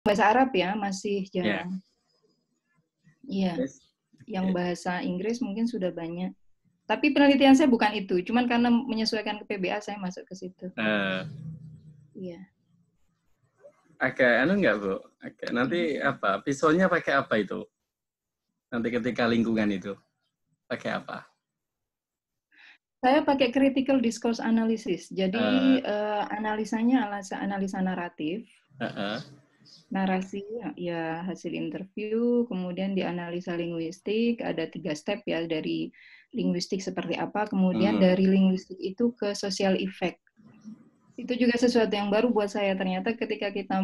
bahasa Arab ya, masih Ya. jarang. Iya, Yes. yang bahasa Inggris mungkin sudah banyak. Tapi penelitian saya bukan itu, cuman karena menyesuaikan ke PBA saya masuk ke situ. Iya. Agak anu nggak, Bu? Agak, nanti apa? Pisaunya pakai apa itu? Nanti ketika lingkungan itu pakai apa? Saya pakai critical discourse analysis. Jadi analisanya analisa naratif, narasi ya hasil interview, kemudian dianalisa linguistik, ada 3 step ya, dari linguistik seperti apa, kemudian dari linguistik itu ke social effect. Itu juga sesuatu yang baru buat saya, ternyata ketika kita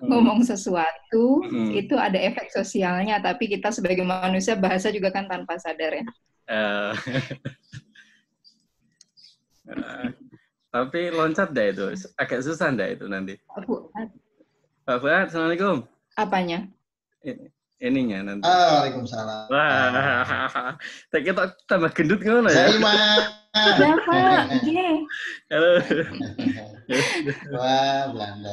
ngomong sesuatu, itu ada efek sosialnya, tapi kita sebagai manusia bahasa juga kan tanpa sadar ya. Tapi loncat dah itu, agak susah dah itu nanti. Pak Fuad, Assalamualaikum. Apanya? Ininya nanti. Waalaikumsalam. Wah, kita tambah gendut ngono ya. Zaima. Ya Pak, Halo. Wah, Belanda.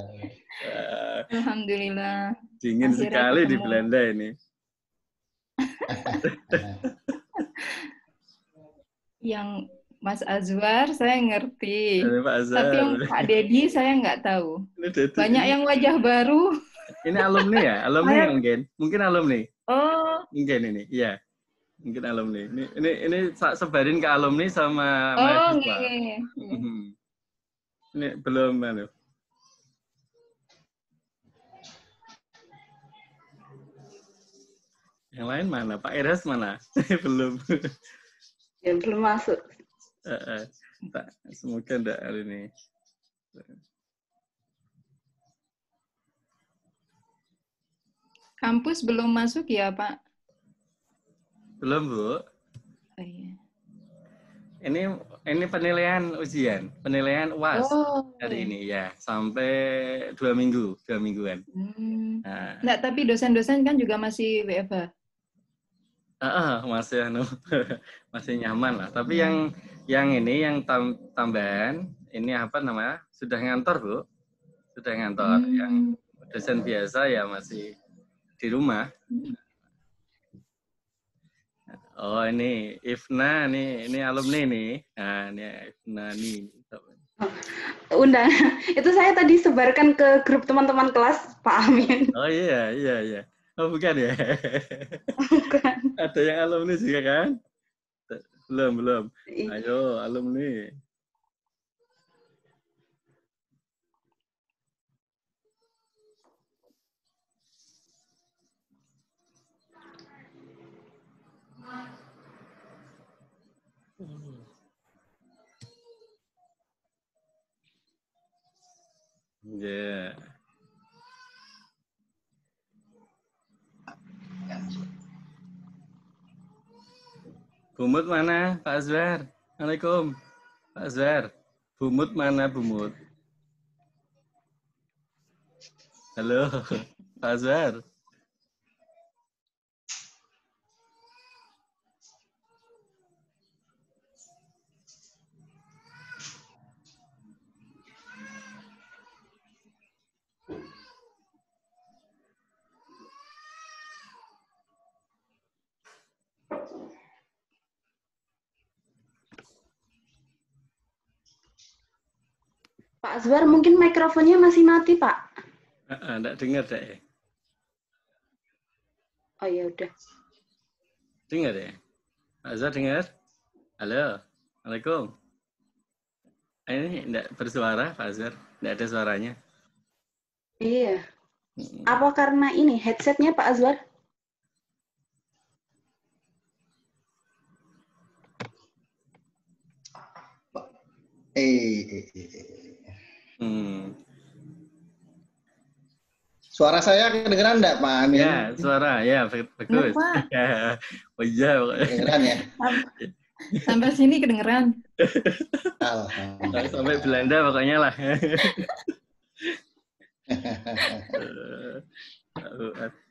Alhamdulillah. Dingin sekali ketemu di Belanda ini. Yang Mas Azwar saya ngerti, Pak Azhar. Tapi yang Pak Dedi saya nggak tahu. Banyak yang wajah baru. Ini alumni ya? Alumni mungkin? Mungkin alumni. Oh. Mungkin ini, iya. Mungkin alumni. Ini sebarin ke alumni sama mahasiswa. Ini belum anu. Yang lain mana? Pak Eras mana? Belum. Ya, belum masuk. Semoga enggak hari ini. Kampus belum masuk ya, Pak? Belum, Bu. Oh, iya. Ini penilaian ujian, penilaian UAS hari ini ya, sampai 2 mingguan. Enggak, tapi dosen-dosen kan juga masih WFH. Masih nyaman lah. Tapi yang ini yang tambahan ini apa namanya? Sudah ngantor, Bu. Sudah ngantor. Yang dosen biasa ya masih di rumah. Oh, ini Ifna ini alumni nih. Nah, ini Ifna nih. Undang. Itu saya tadi sebarkan ke grup teman-teman kelas Pak Amin. Oh iya. Oh, bukan ya? Bukan. Ada yang alumni juga kan? Belum. Ayo, alumni. Ya. Bumut mana, Pak Azwar? Assalamualaikum, Pak Azwar. Bumut mana, Bumut? Halo, Pak Azwar. Pak Azwar, mungkin mikrofonnya masih mati, Pak. Enggak dengar deh. Oh ya udah. Dengar ya? Pak Azwar dengar? Halo, Assalamualaikum. Ini enggak bersuara, Pak Azwar. Enggak ada suaranya. Iya. Apa karena ini headsetnya Pak Azwar? Suara saya kedengeran enggak, Pak Amin? Ya, suara. Ya, bagus. Oh iya. Kedengeran ya? Sampai sini kedengeran. Sampai Belanda pokoknya lah.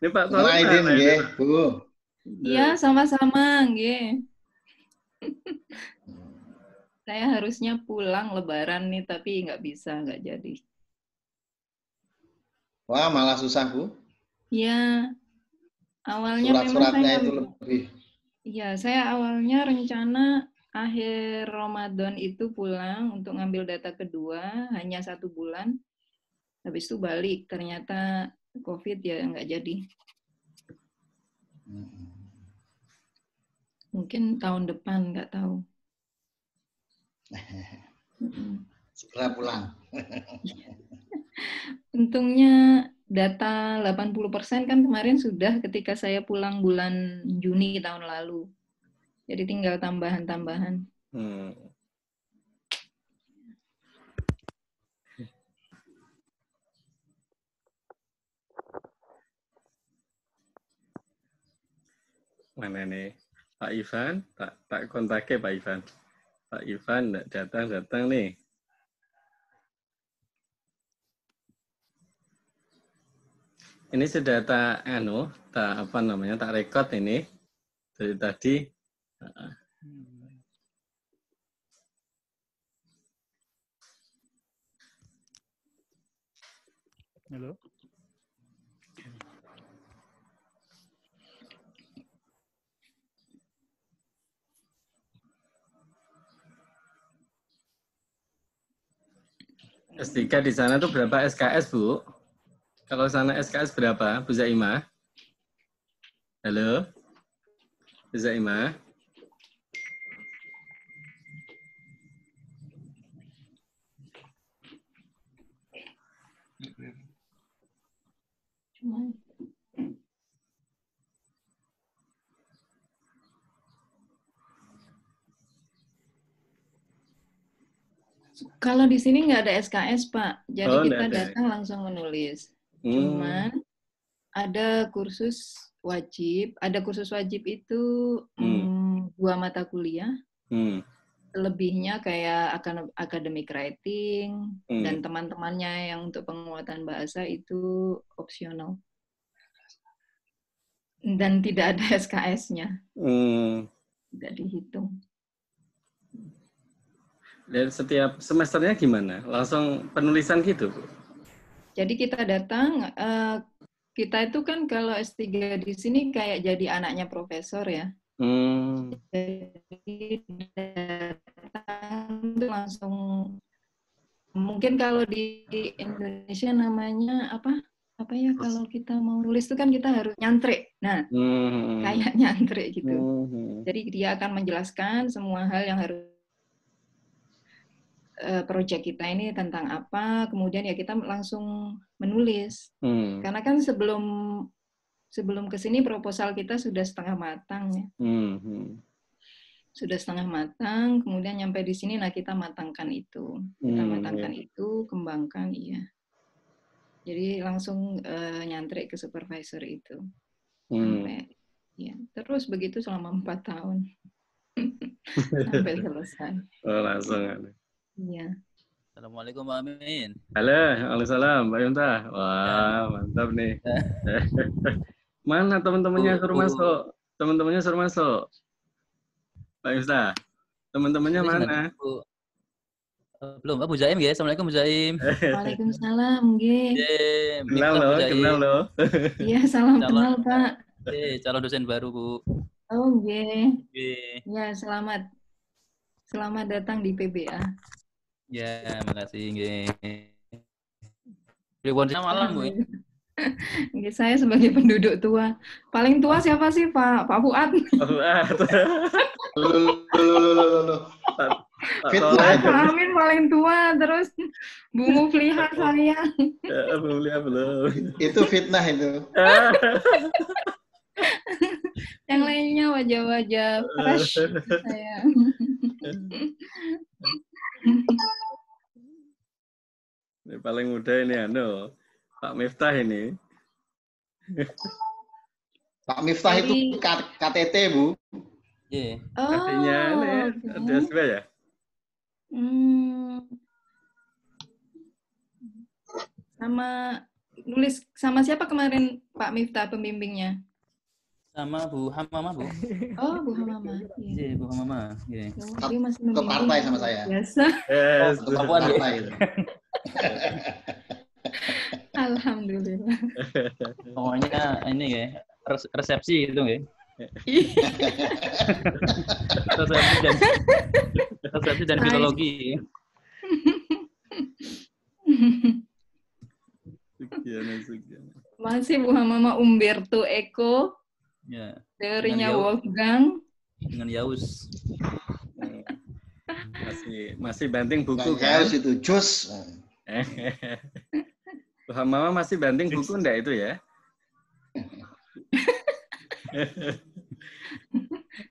Ini Pak Tolong nggih, Bu. Iya, sama-sama, nggih. Saya harusnya pulang Lebaran nih, tapi nggak bisa, nggak jadi. Wah, malah susah, Bu. Ya, awalnya memang Surat-suratnya saya itu lebih. Ya, saya awalnya rencana akhir Ramadan itu pulang untuk ngambil data kedua, hanya 1 bulan. Habis itu balik, ternyata COVID ya nggak jadi. Mungkin tahun depan, nggak tahu. Segera pulang. Untungnya data 80% kan kemarin sudah ketika saya pulang bulan Juni tahun lalu. Jadi tinggal tambahan-tambahan. Mana nih? Pak Ivan, tak kontaknya Pak Ivan. Pak Ivan datang nih. Ini sudah tak record ini dari tadi. Halo. S3 di sana tuh berapa SKS, Bu? Kalau sana SKS berapa, Bu Zaimah? Halo? Bu Zaimah? Kalau di sini nggak ada SKS, Pak. Jadi kita datang langsung menulis. Cuman ada kursus wajib. Ada kursus wajib itu 2 mata kuliah. Lebihnya kayak academic writing dan teman-temannya yang untuk penguatan bahasa itu opsional. Dan tidak ada SKS-nya. Tidak dihitung. Dan setiap semesternya gimana? Langsung penulisan gitu, Bu? Jadi kita datang, kita itu kan kalau S3 di sini kayak jadi anaknya profesor ya. Jadi datang itu langsung, mungkin kalau di Indonesia namanya apa ya, kalau kita mau nulis itu kan kita harus nyantrik. Nah, kayak nyantrik gitu. Jadi dia akan menjelaskan semua hal yang harus proyek kita ini tentang apa, kemudian ya kita langsung menulis. Karena kan sebelum ke sini proposal kita sudah setengah matang ya. Sudah setengah matang, kemudian nyampe di sini nah kita matangkan itu. Kita matangkan itu, kembangkan iya. Jadi langsung nyantrik ke supervisor itu. Sampai ya, terus begitu selama 4 tahun. Sampai selesai. Oh, langsung ada. Iya. Assalamualaikum Pak Amin. Halo, waalaikumsalam Pak Yunta. Wah, mantap nih. Mana teman-temannya suruh masuk? Teman-temannya suruh masuk. Pak Yunta, teman-temannya mana? Belum, Pak Bu Zaim ya. Assalamualaikum Bu Zaim. Waalaikumsalam, nggih. Kenal loh. Iya, salam kenal Pak. Calon dosen baru Bu. Oh, nggih. Ya, selamat datang di PBA. Ya, makasih nggih. Pripun malam, Bu? Nggih, saya sebagai penduduk tua. Paling tua siapa sih, Pak? Pak Fuad. Pak Fuad. Fitnah. Pak Amin paling tua, terus Bu Mufliha saya. Bu Mufliha belum. Itu fitnah itu. Yang lainnya wajah-wajah fresh saya. Ini paling muda ini Pak Miftah ini. Pak Miftah itu KTT, Bu. Iya. Artinya ada juga ya? Sama siapa kemarin Pak Miftah pembimbingnya? Sama Bu Hamama, Bu. Oh, Bu Hamama. Iya, Bu Hamama. Iya. Dia masih membimbing. Ke partai sama saya. Biasa. Ke partai. Alhamdulillah. Pokoknya ini ya, resepsi itu ya. resepsi dan filologi. Masih Bu Hamama Umberto Eco. Ya. Teorinya Wolfgang. Dengan Yaus. Masih banting buku kan? Yaus itu Jus. Bu Hamama masih banting buku enggak itu ya?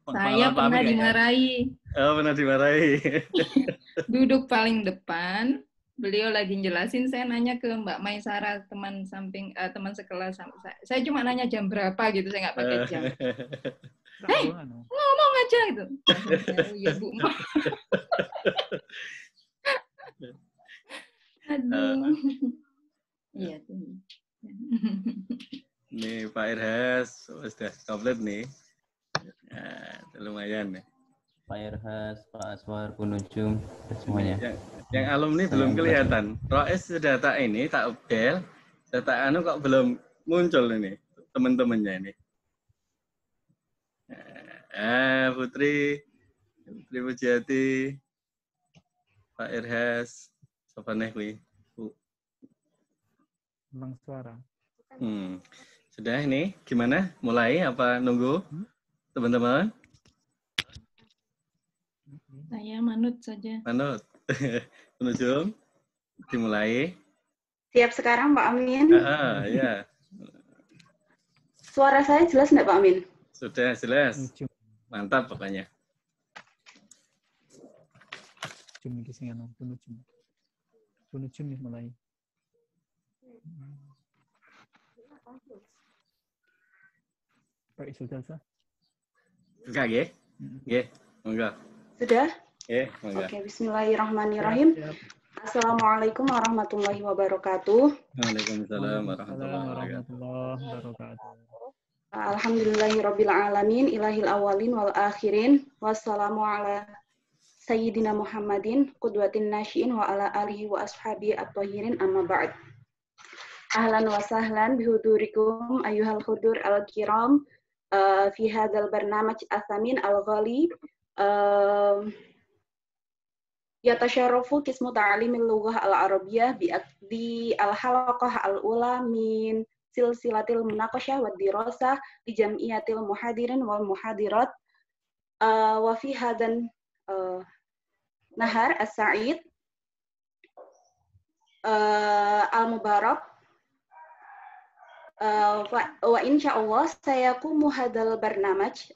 Saya pernah dimarahi. Oh, pernah dimarahi. Duduk paling depan, beliau lagi jelasin, saya nanya ke Mbak Maisara, teman samping, teman sekelas. Saya cuma nanya jam berapa gitu, saya nggak pakai jam. Hei, ngomong aja gitu. Ya Bu. Aduh. Iya tuh. Nih Pak Irhas sudah komplit nih. Nah, lumayan nih. Pak Irhas, Pak Aswar, Bu Nujum, semuanya. Yang alumni belum kelihatan. Roes sudah tak update, sudah tak kok belum muncul ini teman-temannya ini. Putri Pujiati, Pak Irhas, sopaneh kuwi. Bang Suara. Sudah ini gimana? Mulai apa nunggu teman-teman? Saya manut saja. Manut. Menuju dimulai. Siap sekarang Pak Amin? Ya. Suara saya jelas enggak Pak Amin? Sudah jelas. Mantap pokoknya. Cuma kisah yang Punujum nih mulai. Pak Isultasa. Enggak, nggih? Nggih, monggo. Sudah? Nggih, monggo. Oke, bismillahirrahmanirrahim. Assalamualaikum warahmatullahi wabarakatuh. Waalaikumsalam warahmatullahi wabarakatuh. Alhamdulillahirabbil alamin, ilahil awalin wal akhirin. Wassalamu ala sayyidina Muhammadin qudwatin nasyiin wa ala alihi wa ashabihi at-thahirin amma ba'd. Ahlan wa sahlan bihudurikum ayyuhal hudur al-kiram fi hadzal barnamij athamin al-ghali yatasharrafu qismu ta'limil lughah al-arabiyyah bi al-halaqah al-ula min silsilatil munaqasyah wa dirasah li jam'iyatil muhadirin wal muhadirat wa fi hadan nahar as-sa'id al-mubarak wa insyaallah saya kumu hadal barnamaj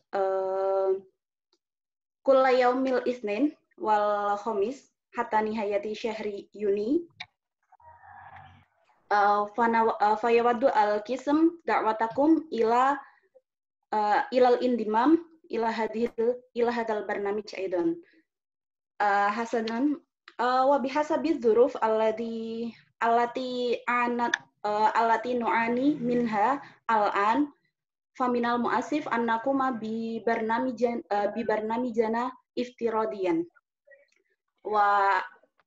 kulla yaumil isnin wal khamis hatta nihayati syahri Yuni fayawaddu al-qism da'watakum ilal indimam ila hadal barnamij aidan hasanan wa bihasabi dzuruf allati nu'ani minha al-an faminal mu'asif annakuma bi barnamijana iftiradiyan wa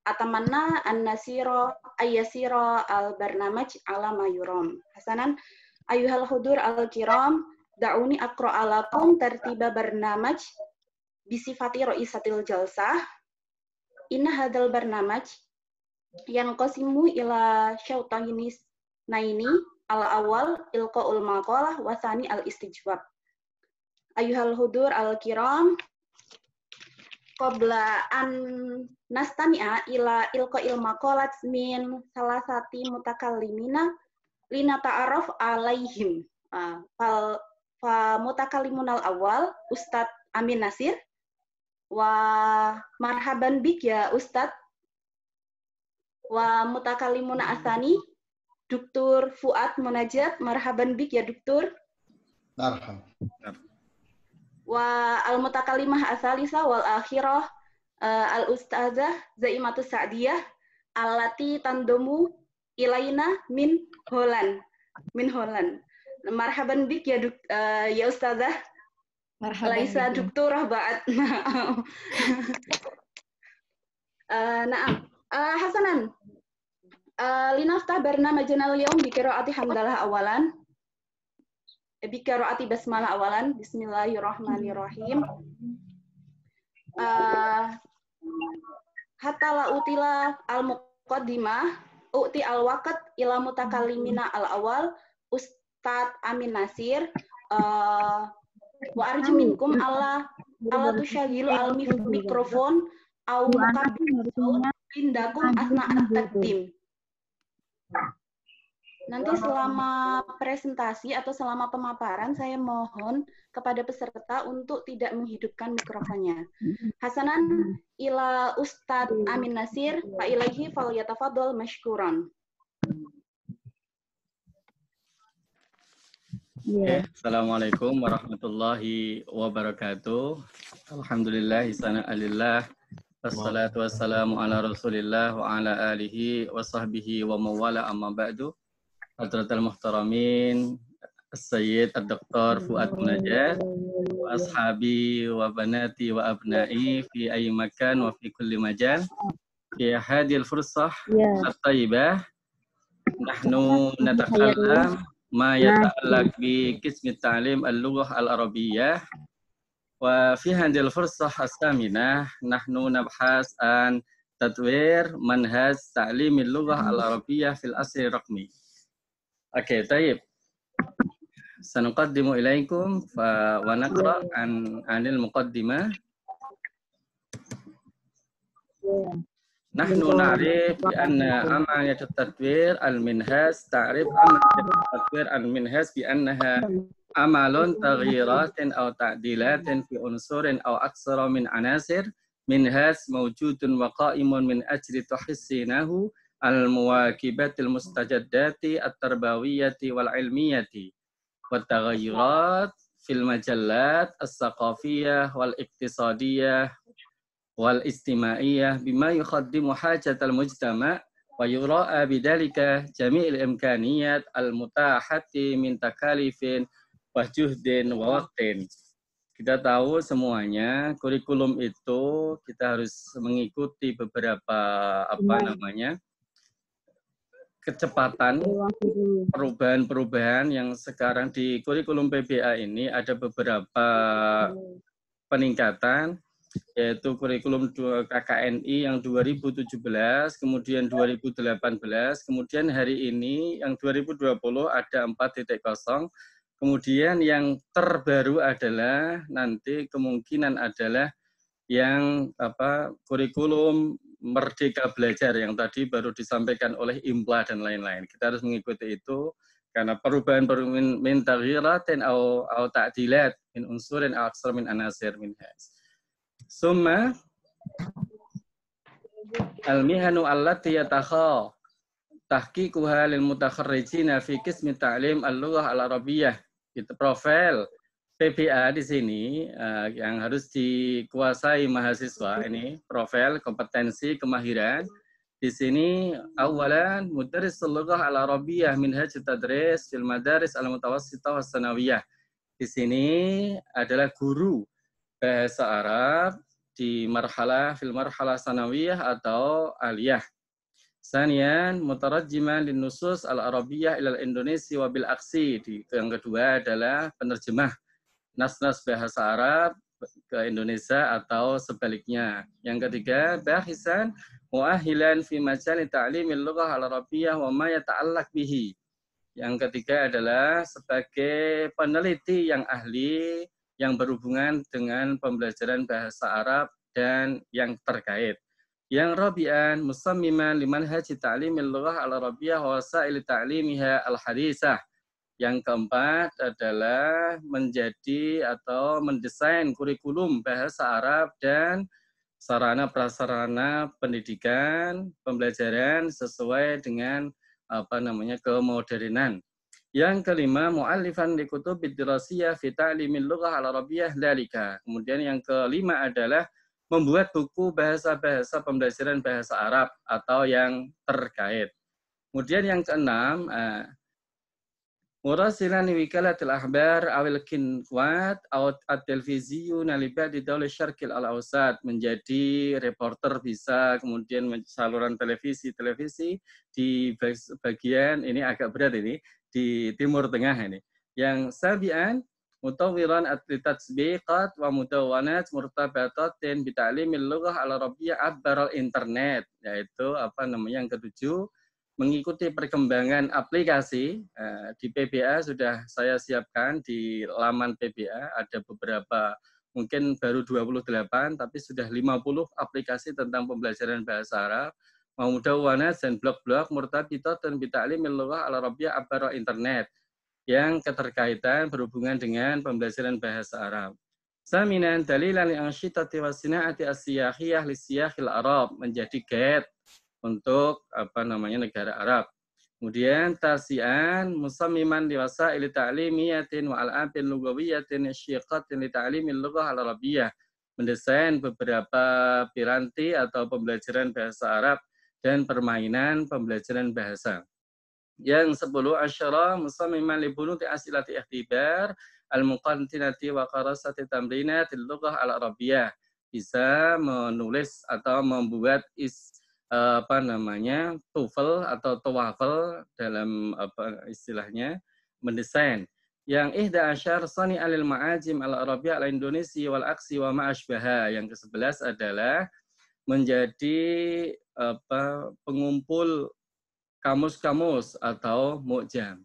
atamanna an-nasira ayyasira al-barnamaj ala ma yuram. Hasanan ayyuhal hudur al-kiram da'uni aqra'a lakum tartiba barnamaj bisifati ra'isatil jalsah. Inna hadal barnamaj yanqasimu ila syautahinis naini al-awwal ilqa'ul maqalah wa tsani al-istijwab. Ayyuhal hudur al-kiram qabla an nastami'a ila ilqa'il maqalat min salasati mutakallimina lina ta'aruf alaihim. Fa mutakallimun al-awwal Ustadz Amin Nasir wa marhaban bik ya Ustadz wa mutakallimuna asani Dr. Fuad Munajat, marhaban bik ya Dr. Marhab. Wa al-mutakallimah asalisa wal akhirah al-ustazah Zaimatus Sa'diyah allati tandomu ilaina min Holland. Marhaban bik ya ya ustazah. Laisa doktorah ba'at. Hasanan. Linaftah barnamajana al-yawm bi qiraati hamdalah awalan. Bi qiraati basmalah awalan. Bismillahirrahmanirrahim. Hatta la utila al-muqaddimah u'ti al-waqt ila mutakallimina al-awal Ustadz Amin Nasir wa arju minkum ala tusyaghilu al-mikrofon au mukabbir indakum asna at-taqdim. Nanti selama presentasi atau selama pemaparan saya mohon kepada peserta untuk tidak menghidupkan mikrofonnya. Hasanan ila Ustadz Amin Nasir fa ilaihi falyatafadhal mashkuran. Okay. Assalamualaikum warahmatullahi wabarakatuh. Alhamdulillah, sana'alillah, wassalatu wassalamu ala rasulillah wa ala alihi wa sahbihi wa mawala amma ba'du. Hadratal muhtaramin, As-Sayyid Ad-Doktor Fuad Munajat, wa ashabi wa banati wa abnai fi ayyi makan wa fi kulli majal. Fi hadhil fursah at-tayyibah nahnu natakallam ma yata'allaq bi qismi ta'lim al-lughah al-arabiyyah wa fi hadhil fursah as-saminah nahnu nabhas an tatwir manhaj ta'lim al-lughah al-arabiyyah fil asri raqmi. Oke, tayyib. Sanuqaddimu ilaikum wa naqra anil muqaddimah. Nahnu na'rif bi anna amaliyat at-tatwir al-minhaj ta'rif amaliyat at-tatwir al-minhaj bi annaha amalun taghiratin aw ta'dilatin fi unsurin aw aksara min anasir minhaj mawjudun wa qa'imun min ajli tuhsinahu al-muwakibatil mustajaddati at-tarbawiyyati wal ilmiyati wat taghayyurat fil majallat as-saqafiyyah wal iktisadiyah wal istimaiyah bima yukhaddimu hajatal mujtama' wa yura'a bidzalika jami'il imkaniyat al-mutahati min takalifin wa juhdin wa waqtin. Kita tahu semuanya kurikulum itu kita harus mengikuti beberapa kecepatan perubahan-perubahan yang sekarang di kurikulum PBA ini ada beberapa peningkatan, yaitu kurikulum KKNI yang 2017, kemudian 2018, kemudian hari ini yang 2020 ada 4.0, kemudian yang terbaru adalah nanti kemungkinan adalah yang kurikulum Merdeka Belajar yang tadi baru disampaikan oleh IMPLA dan lain-lain. Kita harus mengikuti itu karena perubahan min taghiratin au ta'dilat min unsurin aw aksar min anasir minhas. Summa al-mihanu allati yatakha tahqiquha lil mutakharrijina fi qismi ta'lim al-lughah al-arabiyyah. Itu profil PBA di sini yang harus dikuasai mahasiswa, ini profil kompetensi kemahiran. Di sini awalan mudarrisul lughah al-arabiyyah minhaj tadris fil madaris al-mutawassithah was sanawiyah. Di sini adalah guru bahasa Arab di fil marhalah sanawiyah atau aliyah. Sanian mutarajjiman lin nusus al-arabiyyah ilal Indonesia wa bil aksi. Yang kedua adalah penerjemah nas-nas bahasa Arab ke Indonesia atau sebaliknya. Yang ketiga, bahisan mu'ahilan fi majali ta'limil lughah al-arabiyyah wa ma yata'allaq bihi. Yang ketiga adalah sebagai peneliti yang ahli yang berhubungan dengan pembelajaran bahasa Arab dan yang terkait. Yang rabi'an musammiman liman haji ta'limil lughah al-arabiyyah wa wasa'il ta'limiha al-hadisah. Yang keempat adalah menjadi atau mendesain kurikulum bahasa Arab dan sarana-prasarana pendidikan, pembelajaran sesuai dengan kemodernan. Yang kelima, mu'allifan li kutubid dirasiyah fi ta'limil lughah al-arabiyyah dzalika. Kemudian yang kelima adalah membuat buku bahasa-bahasa pembelajaran bahasa Arab atau yang terkait. Kemudian yang keenam, مراسلا لوكالة الأخبار أو القنوات أو التلفزيون لبعض دول الشرق الأوسط, menjadi reporter bisa, kemudian saluran televisi di bagian ini agak berat ini di Timur Tengah ini. Yang sabian mutawwiran at-tatsbiqat wa mudawwanat murtabatatin bi ta'limil lughah al-arabiyyah abbaral internet, yaitu yang ketujuh, mengikuti perkembangan aplikasi. Di PBA sudah saya siapkan, di laman PBA ada beberapa, mungkin baru 28, tapi sudah 50 aplikasi tentang pembelajaran bahasa Arab, mudawwanat dan blog-blog murtabitatun bi ta'limil lughah al-arabiyyah abbar internet, yang keterkaitan berhubungan dengan pembelajaran bahasa Arab. Saminan dalilan li ansyitati wa sina'ati as-siyahiyah li siyahil Arab, menjadi guide untuk negara Arab. Kemudian tasian musammiman li wasail ta'limiyatin wa al'abin lugawiyatin syiqatin li ta'limil lughah al-arabiyyah, mendesain beberapa piranti atau pembelajaran bahasa Arab dan permainan pembelajaran bahasa. Yang 10 asyara musammiman li bunuti asilati ikhtibar al-muqantinati wa qarasati tamrinatil lughah al-arabiyyah, bisa menulis atau membuat TOEFL atau TOEFL dalam istilahnya mendesain. Yang 11 sani alil ma'ajim al-arabiyyah al-indonesia wal aksi wa ma'ashbaha, yang ke-11 adalah menjadi pengumpul kamus-kamus atau mu'jam.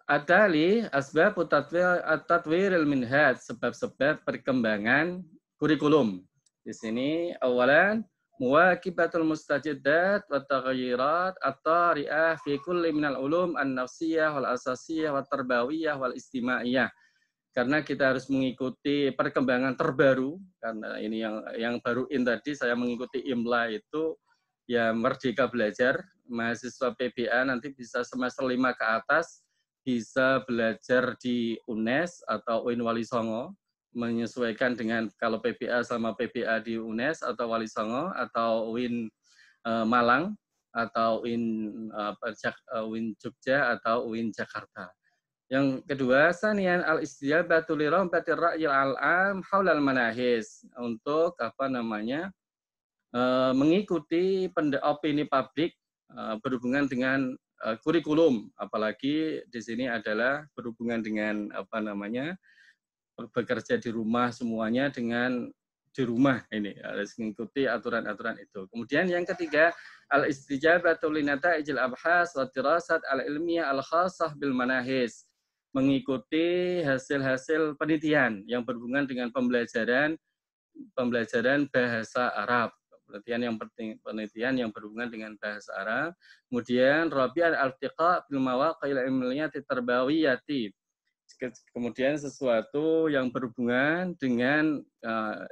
Adali asbab tatwiril minhaj, sebab-sebab perkembangan kurikulum. Di sini awalan muwakibatul mustajidat wa taghayyirat at-tari'ah fi kulli minal ulum an-nafsiyah wal asasiyah wa tarbawiyah wal istimaiyah. Karena kita harus mengikuti perkembangan terbaru, karena ini yang baru tadi saya mengikuti IMLA itu ya Merdeka Belajar, mahasiswa PBA nanti bisa semester 5 ke atas bisa belajar di UNES atau UIN Wali Songo, menyesuaikan dengan kalau PBA sama PBA di UNES atau Wali Songo atau UIN Malang atau UIN Jogja atau UIN Jakarta. Yang kedua, sanian al-istijabatu li rahbatir ra'yil al'am haulal manahis, untuk mengikuti opini publik berhubungan dengan kurikulum, apalagi di sini adalah berhubungan dengan bekerja di rumah semuanya, dengan di rumah ini harus mengikuti aturan-aturan itu. Kemudian yang ketiga, al-istijabatu li nata'ijil abhas wa dirasat al-ilmiyah al-khassah bil manahis, mengikuti hasil-hasil penelitian yang berhubungan dengan pembelajaran bahasa Arab. Penelitian yang berhubungan dengan bahasa Arab. Kemudian rabi'an al-tiqa bil mawaqil ilmiyati tarbawiyati. Kemudian sesuatu yang berhubungan dengan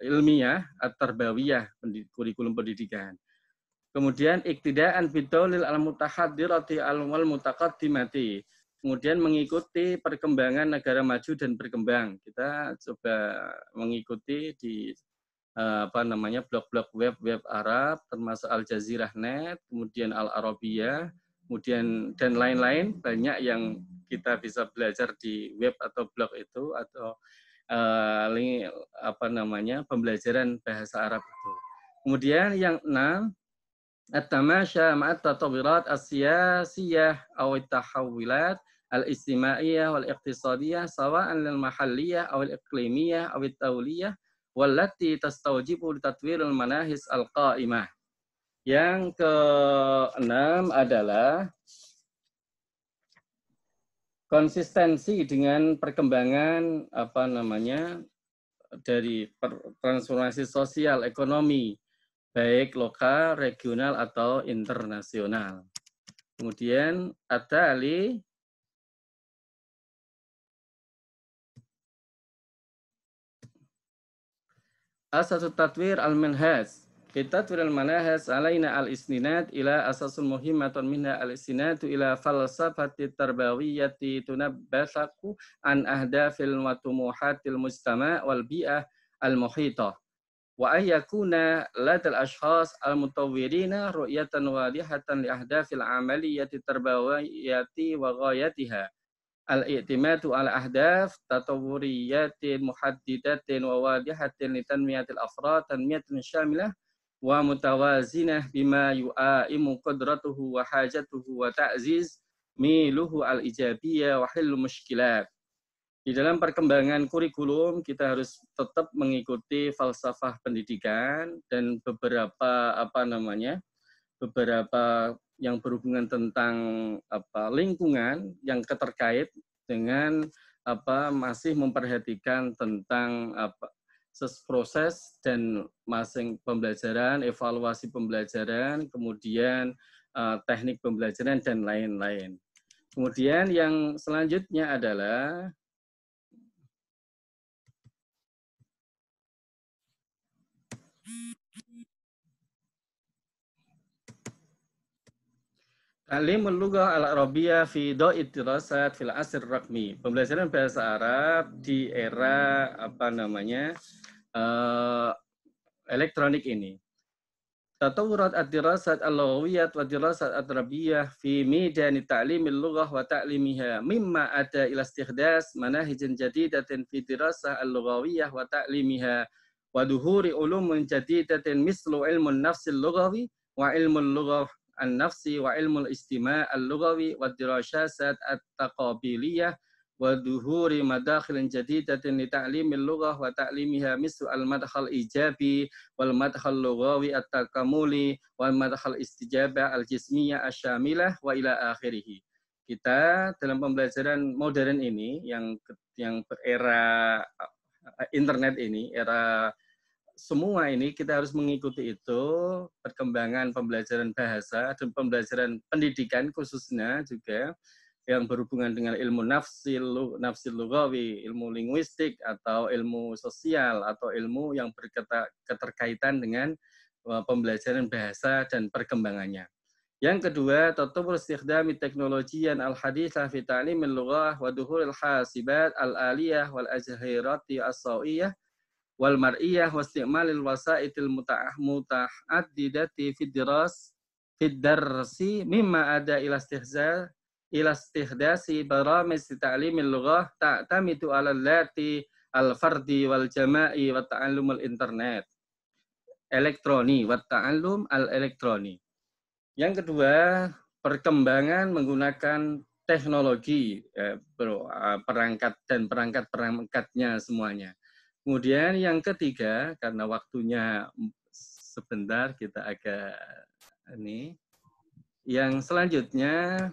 ilmiah at-tarbawiyah, kurikulum pendidikan. Kemudian iktidaan bidawlil al-mutahaddirati al-wal mutaqaddimati. Kemudian mengikuti perkembangan negara maju dan berkembang. Kita coba mengikuti di blog-blog web Arab, termasuk Al Jazeera.net, kemudian Al Arabiyah, kemudian dan lain-lain, banyak yang kita bisa belajar di web atau blog itu, atau pembelajaran bahasa Arab itu. Kemudian yang 6, at-tamasya ma'at tatawirat as-siyasiyah aw at-tahawulat al-istimaiyah wal iqtisadiyah sawa'an lil mahalliyah aw al-iqlimiyah aw at-tawliyah wallati tastawjibu tatwirul manahis al-qa'imah. Yang ke-6 adalah konsistensi dengan perkembangan dari transformasi sosial ekonomi, baik lokal, regional atau internasional. Kemudian at-tali asasut tatwir al-manhaj. Tatwir al-manhaj alaina al-istinad ila asasul muhimmatun minha al-istinadu ila falsafati tarbawiyyati tunabbasaku an ahdafil wa tumuhatil mujtama' wal bi'ah al-muhitah. wa ayyakuna ladal ashkhas al-mutawwirina ru'yatan wadihatan li ahdafil amaliyati tarbawiyati wa ghayatiha al-i'timadu ala ahdaf tatawwuriyatin muhaddidatin wa wadihatin li tanmiyatil afrad tanmiyatan syamilah wa mutawazinah bima yu'aimu qudratuhu wa hajatuhu wa ta'ziz miluhu al-ijabiyah wa hillu mushkilat. Di dalam perkembangan kurikulum kita harus tetap mengikuti falsafah pendidikan dan beberapa yang berhubungan tentang lingkungan yang terkait dengan masih memperhatikan tentang proses dan masing pembelajaran, evaluasi pembelajaran, kemudian teknik pembelajaran dan lain-lain. Kemudian yang selanjutnya adalah Ta'limul lughah al-arabiyyah fi daw'id dirasat fil asr raqmi. Pembelajaran bahasa Arab di era elektronik ini. Tatawurat ad-dirasat al-lughawiyyah wa dirasat ad-arabiyyah fi midan ta'limil lughah wa ta'limiha mimma ada ila istihdas manahijin jadidatin fi dirasah al-lughawiyyah wa ta'limiha wa duhuri ulumun jadidatin mislu ilmun nafsil lughawi wa ilmul lughah an-nafsi wa ilmul istima' al-lughawi wa dirasat at-taqabiliyah wa duhuri madakhilin jadidatin li ta'limil lughah wa ta'limiha mislu al-madkhal ijabi wal madkhal lughawi at-takamuli wal madkhal istijabah al-jismiyah asyamilah wa ila akhirih. Kita dalam pembelajaran modern ini yang era internet ini, era semua ini kita harus mengikuti itu, perkembangan pembelajaran bahasa dan pembelajaran pendidikan khususnya juga yang berhubungan dengan ilmu nafsil lughawi, ilmu linguistik atau ilmu sosial atau ilmu yang berketerkaitan dengan pembelajaran bahasa dan perkembangannya. Yang kedua, tatawur istikhdami teknologiyan al-haditsah fi ta'limil lughah wa duhuril hasibat al-aliyah wal ajhirati as-sawiyah wal mar'iyah wa isti'malil wasaitil muta'addidati fid darsi mimma ada ila istihdasi baramij ta'limil lughah ta'tamidu 'ala allati al-fardi wal jama'i wa ta'allum al-internet elektroni wa ta'allum al-elektroni. Yang kedua, perkembangan menggunakan teknologi perangkat dan perangkat-perangkatnya semuanya. Kemudian yang ketiga, karena waktunya sebentar kita agak ini. Yang selanjutnya,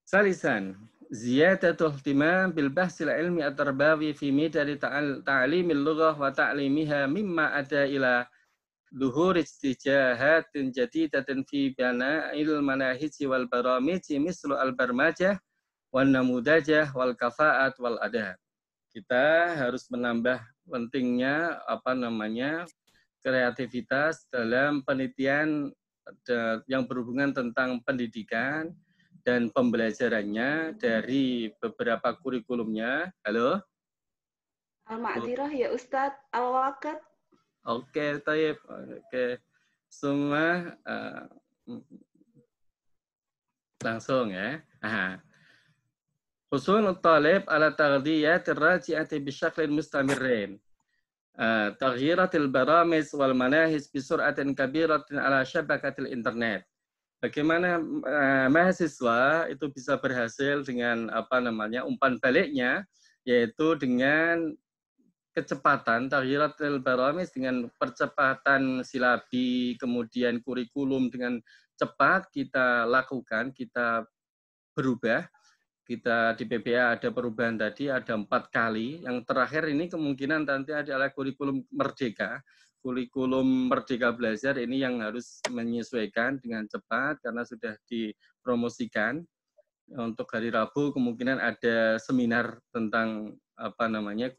salisan, ziyadatul ihtimam bil bahsil ilmi at-tarbawi fi midari ta'limil lughah wa ta'limiha mimma ada ila duhur istijahatin jadidatin fi bana'il manahiji wal baramiji mislu al-barmajah wal namudajah wal kafa'at wal adab. Kita harus menambah pentingnya kreativitas dalam penelitian yang berhubungan tentang pendidikan dan pembelajarannya dari beberapa kurikulumnya. Halo? Al-Ma'dzirah ya Ustadz, al-waqt. Oke, taib. Oke. Semua langsung ya. Aha. Husul talib ala taghdiyat raji'ati bisyaklin mustamirrin. Taghiratil baramij wal manahij bisur'atin kabiratin ala syabakatil internet. Bagaimana mahasiswa itu bisa berhasil dengan umpan baliknya, yaitu dengan kecepatan taghiratil baramij, dengan percepatan silabi, kemudian kurikulum dengan cepat kita lakukan, kita berubah. Kita di PPA ada perubahan tadi, ada 4 kali. Yang terakhir ini kemungkinan nanti adalah kurikulum merdeka. Kurikulum merdeka belajar ini yang harus menyesuaikan dengan cepat karena sudah dipromosikan. Untuk hari Rabu kemungkinan ada seminar tentang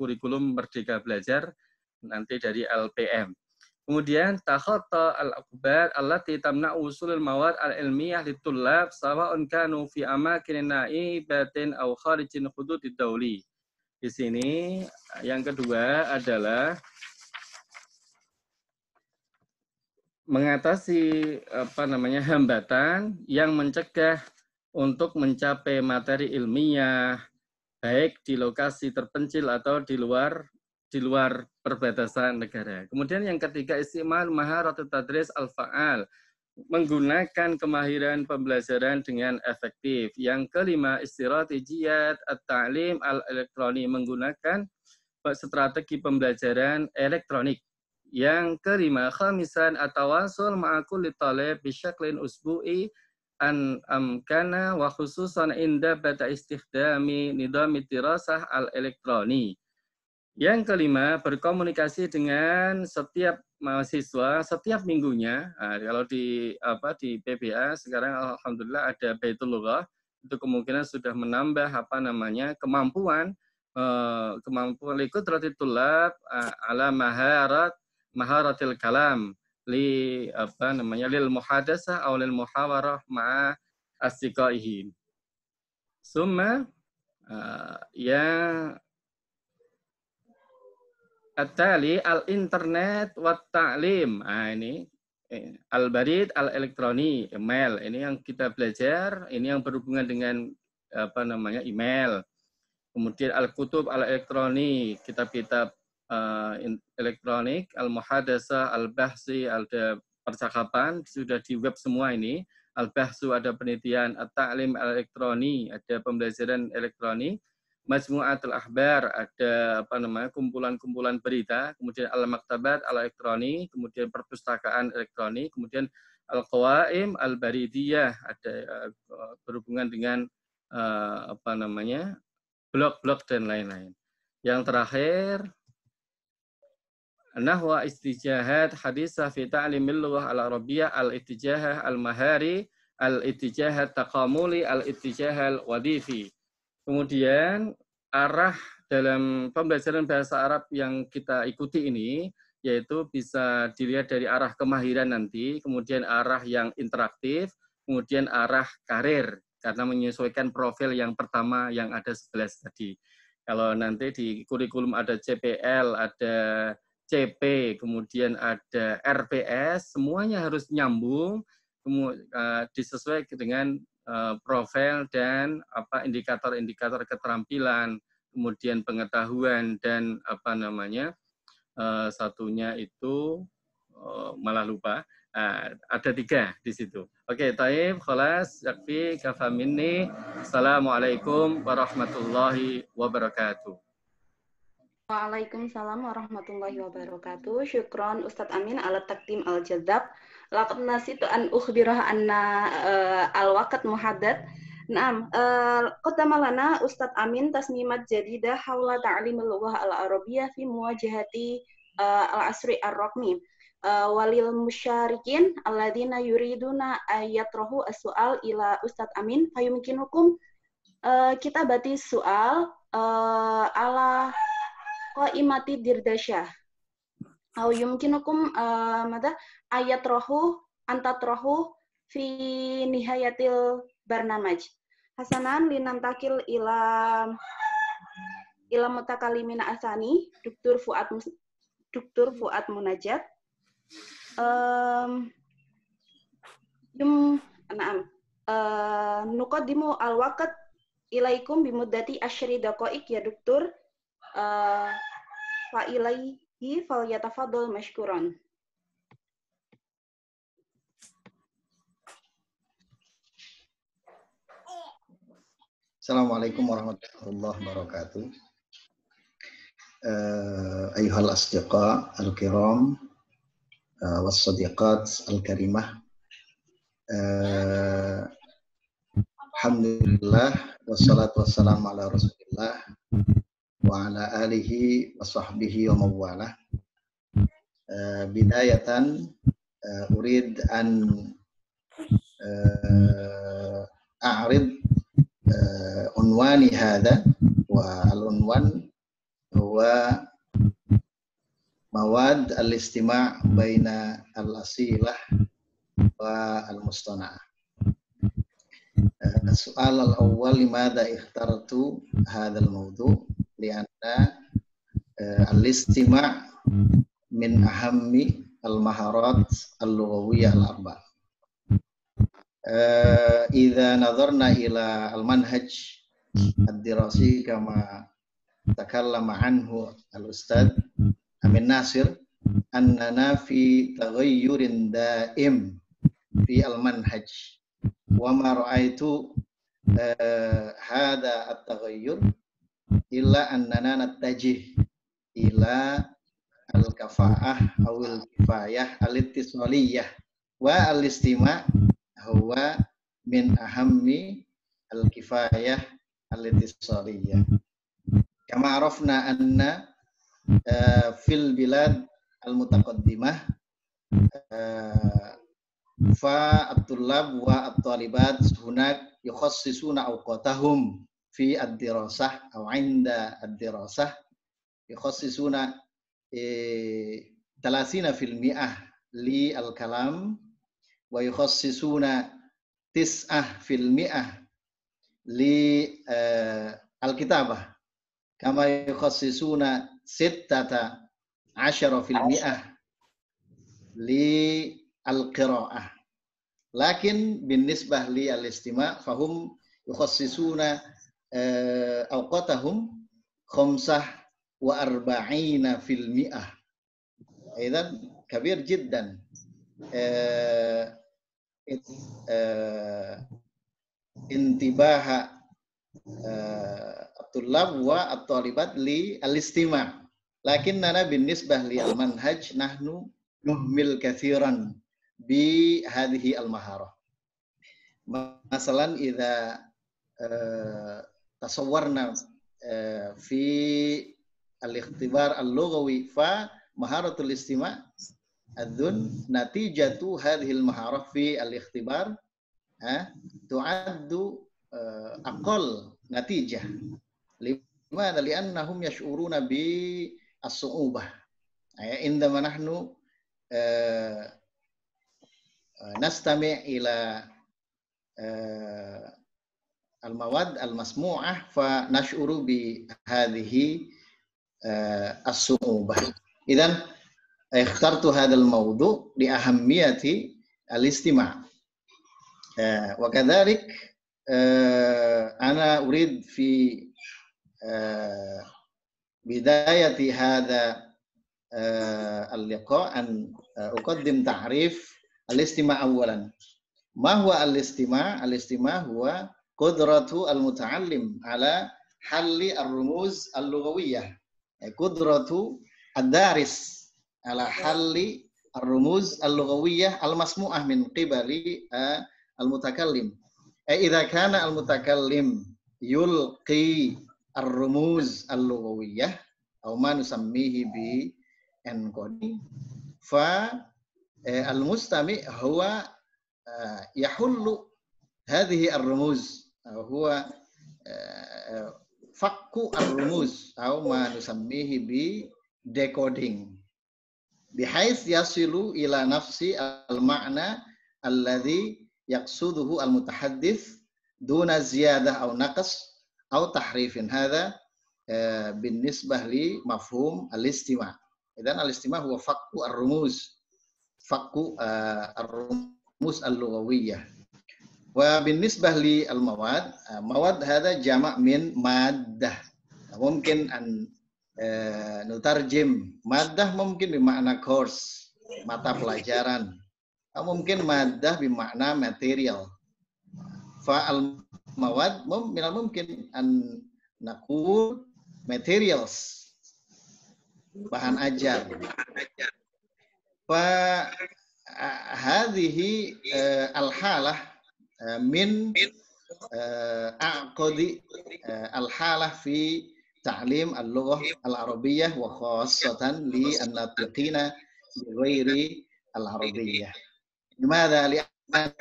kurikulum merdeka belajar nanti dari LPM. Kemudian takhatta al-aqbat allati tamna'u usulul mawad al-ilmiyah litullab sawa'un kanu fi amakin na'ibatin aw kharijin hududid dawli. Di sini yang kedua adalah mengatasi hambatan yang mencegah untuk mencapai materi ilmiah baik di lokasi terpencil atau di luar perbatasan negara. Kemudian yang ketiga, istimal maharatut tadris al-fa'al, menggunakan kemahiran pembelajaran dengan efektif. Yang kelima, istiratijiyat at-ta'lim al-elektronik, menggunakan strategi pembelajaran elektronik. Yang kelima, khamisan at-tawasul ma'a kulli talib bisyaklin usbu'i an amkana wa khususan inda bata istikhdami nidami dirasah al-elektroni. Yang kelima, berkomunikasi dengan setiap mahasiswa setiap minggunya. Nah, kalau di PBA sekarang alhamdulillah ada Baitul Lughah, itu kemungkinan sudah menambah kemampuan ikut ratitulab ala maharatil kalam lil muhadasah aw lil muhawarah ma'a asdiqaihi. Summa At-tali al-internet wa ta'lim. Ini al-barid al-elektroni, email. Ini yang kita belajar, ini yang berhubungan dengan email. Kemudian al-kutub al-elektroni, kitab-kitab elektronik, al-muhadasah, al-bahsi, ada percakapan, sudah di web semua ini. Al-bahsu ada penelitian, at-ta'lim al-elektroni, ada pembelajaran elektronik. Majmu'atul Ahbar, ada kumpulan-kumpulan berita, kemudian al-maktabat al-elektronik, kemudian perpustakaan elektronik, kemudian al-qawaim al-baridiyah, ada berhubungan dengan blog-blog dan lain-lain. Yang terakhir, nahwa istijahat hadisah fi ta'limil lughah al-arabiyyah al-ittijah al-mahari al-ittijah taqamuli al-ittijah al-wadifi. Kemudian arah dalam pembelajaran bahasa Arab yang kita ikuti ini, yaitu bisa dilihat dari arah kemahiran nanti, kemudian arah yang interaktif, kemudian arah karir, karena menyesuaikan profil yang pertama yang ada 11 tadi. Kalau nanti di kurikulum ada CPL, ada CP, kemudian ada RPS, semuanya harus nyambung, disesuaikan dengan profil dan indikator-indikator keterampilan, kemudian pengetahuan dan satunya itu malah lupa. Ada 3 di situ. Oke, taib, khalas, yakfi, kafa minni. Assalamualaikum warahmatullahi wabarakatuh. Waalaikumsalam warahmatullahi wabarakatuh. Syukron Ustadz Amin ala takdim al-jadzab. Laqad nasitu an ukhbirah anna al-waqt muhaddad. Naam, qaddama lana Ustadz Amin tasmimat jadidah haula ta'limil lughah al-arabiyyah fi muwajahati al-asri ar-raqmi. Walil musyarikin alladzina yuriduna ayatrahu as-su'al ila Ustadz Amin fayumkinukum kitabati su'al ala qaimati dirdasyah aw yumkinukum ayatrahu antatrahu fi nihayatil barnamaj. Hasanan linantakil ila mutakalimina asani Dr. Fuad Munajat. Nuqaddimu al-waqt ilaikum bimuddati asyri daqaiq ya Doktor. Fa ilaihi falyatafaddal mashkuran. Assalamualaikum warahmatullahi wabarakatuh. Ayuhal asdiqa al-kiram was-sadiqat al-karimah. Alhamdulillah wassalatu wassalamu ala Rasulillah wa ala alihi wa sahbihi wa mawalah. Bidayatan urid an a'rid unwani hadha, wa al-unwan huwa mawad al-istima' baina al-asilah wa al-mustana'ah. Soal al-awwal, limadha ikhtartu hadha al-mawdu' lianna al-istima' min ahammi al-maharat al-lughawiyah al-arba. Idza nadharna ila al-manhaj ad-dirasi kama takallama anhu al-ustad Amin Nasir, annana fi taghayyurin daim fi al-manhaj wa ma ra'aitu hadha at-taghayyur illa annana nattajih ila al-kafa'ah aw al-kifayah al-ittisaliyah wa al-istima' huwa min ahammi al-kifayah al-ittisaliyah. Kama arafna anna fil bilad al-mutaqaddimah fa at-tullab wa at-talibat hunak yukhassisuna awqatahum fi ad-dirasah aw 'inda ad-dirasah yukhassisuna 30% li al-kalam wa yukhassisuna 9% li al-kitabah kama yukhassisuna 16% li al-qira'ah. Lakin binisbah li al-istima' fahum yukhassisuna awqatahum 45%. Idzan kabir jiddan. Intibaha at-tullab wa at-talibat li al-istima'. Lakinnana binisbah li al-manhaj nahnu nuhmil katsiran bi hadhihi al-maharah. Masalan idza tasawwarna fi al-ikhtibar al-lughawi fa maharatul istima' adzun natijatu hadhihi al-maharah fi al-ikhtibar tu'addu aqall natijah. Limadha li'annahum yash'uruna bi as-su'ubah. Indama nahnu nastami' ila al-mawad al-masmu'ah fa nash'uru bi hadhihi as-su'ubah. Idzan ikhtartu hadzal mawdu' li ahammiyati al-istima'. Wa kadzalik ana urid fi bidayati hadha al-liqa' an uqaddim ta'rif al-istima' awalan. Ma huwa al-istima'? Al-istima' huwa qudratu al-muta'allim ala halli ar-rumuz al-lughawiyyah. Qudratu ad-daris ala halli ar-rumuz al-lughawiyyah al-masmu'ah min qibali al-mutakallim. Idza kana al-mutakallim yulqi ar-rumuz al-lughawiyyah aw ma nusammihi bi encoding fa al-mustami' huwa yahullu hadhihi ar-rumuz huwa fakku ar-rumuz aw ma nusammihi bi decoding bihais yasilu ila nafsi al-ma'na alladhi yaqsuduhu al-mutahaddits duna ziyadah aw naqs aw tahrifin. Hadha binisbah li mafhum al-istima'. Idzan al-istima' huwa fakku ar-rumuz, fakku ar-rumuz al-lughawiyyah. Wa binisbah li al-mawad, mawad hadha jama' min maddah. Mungkin an nutarjim maddah mungkin bermakna course, mata pelajaran. Mungkin maddah bermakna material. Fa al-mawad mungkin an naqul materials, bahan ajar. Fa hadhihi al-halah min aqdi al-halah fi ta'lim al-lughah al-arabiyyah wa khassatan li an-natiqina bi ghairi al-arabiyyah. Limadha li'anna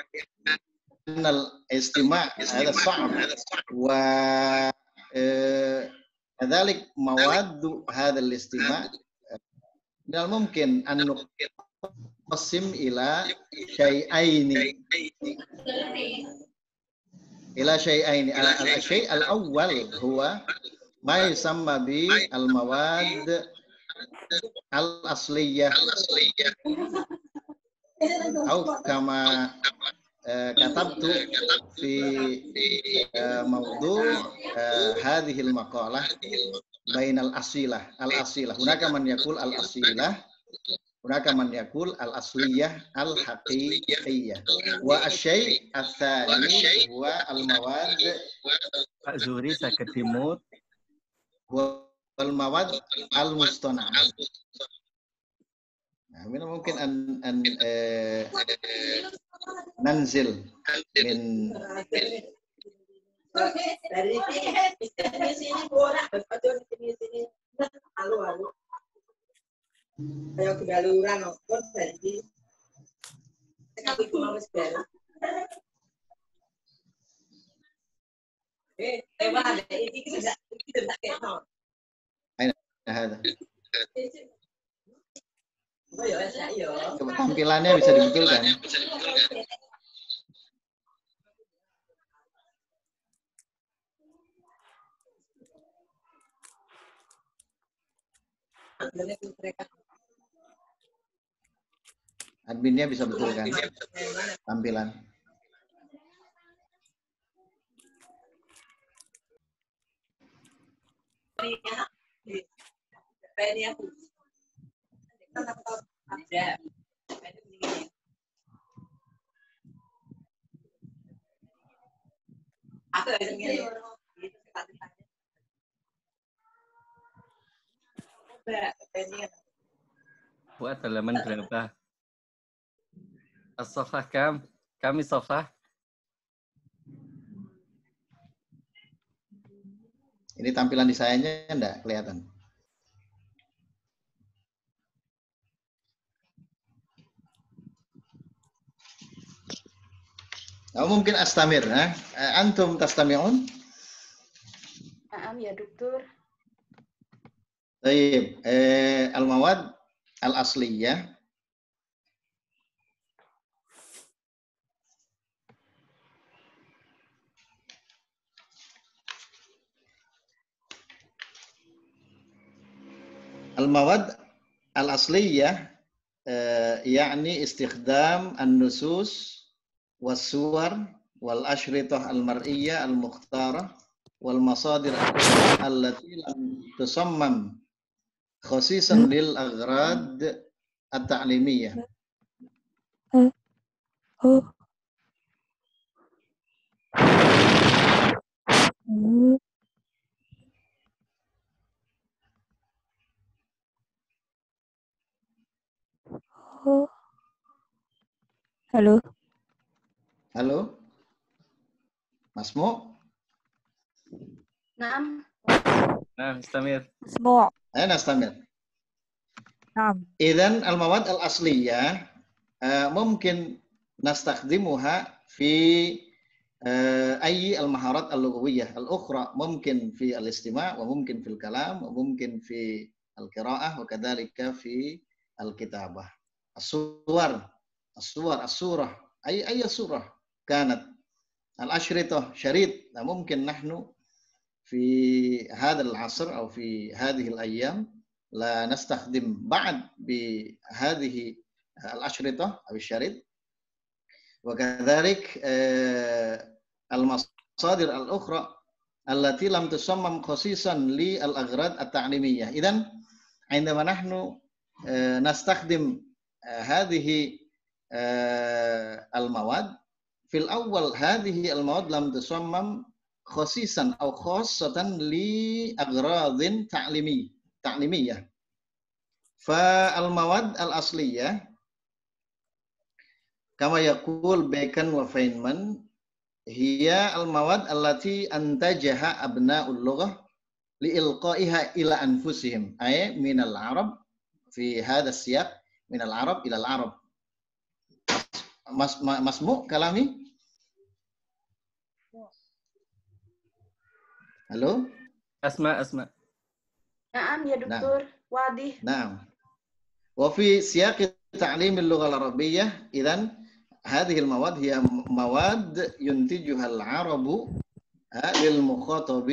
al-istima' hadha sa'b wa kadzalik mawadu hadha al-istima' min al-mumkin an nuqassim ila syai'aini. Al-syai' al-awwal huwa ma yusamma bi al-mawad al-asliyah atau kama katabtu fi mawdu' hadhil maqalah bainal asilah al-asilah. Hunaka man yaqul al-asilah, hunaka man yaqul al-asliyah al-haqiqiyah. Wa asy-syai' ats-tsani huwa al-mawad. Pak Zuhri saged dimut. Wa al-mawad al-mustana'ah. Nah, mungkin an nanzil min dari sini borak betul sini alu kayak kegaluran kok dari aku mau sebentar ada ini tidak kayak no aina hada. Tampilannya bisa dibetulkan. Adminnya bisa betulkan tampilan. Buat halaman berapa? As-safah kami safah. Ini tampilan di sayanya enggak kelihatan. Oh, mungkin astamir, antum tastami'un? Naam ya dokter. Baik, al-mawad al-asliyah al-mawad al-asliyah yakni istikhdam an-nusus was-suwar wal-ashritah al-mar'iyyah al-mukhtarah wal-masadir allati lam tusammam khasisan lil aghrad at-ta'limiyah. Halo. Halo. Masmu? Naam. Nah, istamir. Masmu'. Nastamir. Naam. Idzan al-mawad al-asliyah mungkin nastakhdimuha fi أي المهارات اللغوية الأخرى ممكن في الاستماع وممكن في الكلام وممكن في القراءة وكذلك في الكتابة. الصورة أي صورة كانت الأشرطة شريط ممكن نحن في هذا العصر أو في هذه الأيام لا نستخدم بعد بهذه الأشرطة أو الشريط وكذلك المصادر الأخرى التي لم تصمم خصيصا للأغراض التعليمية. إذن عندما نحن نستخدم هذه المواد في الأول هذه المواد لم تصمم خصيصا أو خاصة لأغراض تعليمية. فالمواد الأصلية كما يقول بيكن وفينمان هي المواد التي أنتجها أبناء اللغة لإلقائها إلى أنفسهم أي من العرب في هذا السياق من العرب إلى العرب. مسموع كلامي؟ Halo? Asma. Naam ya dokter. Wadih. Naam. Wa fi siyaq ta'lim al-lugha al-arabiyyah idzan هذه المواد هي مواد ينتجها العرب للمخاطب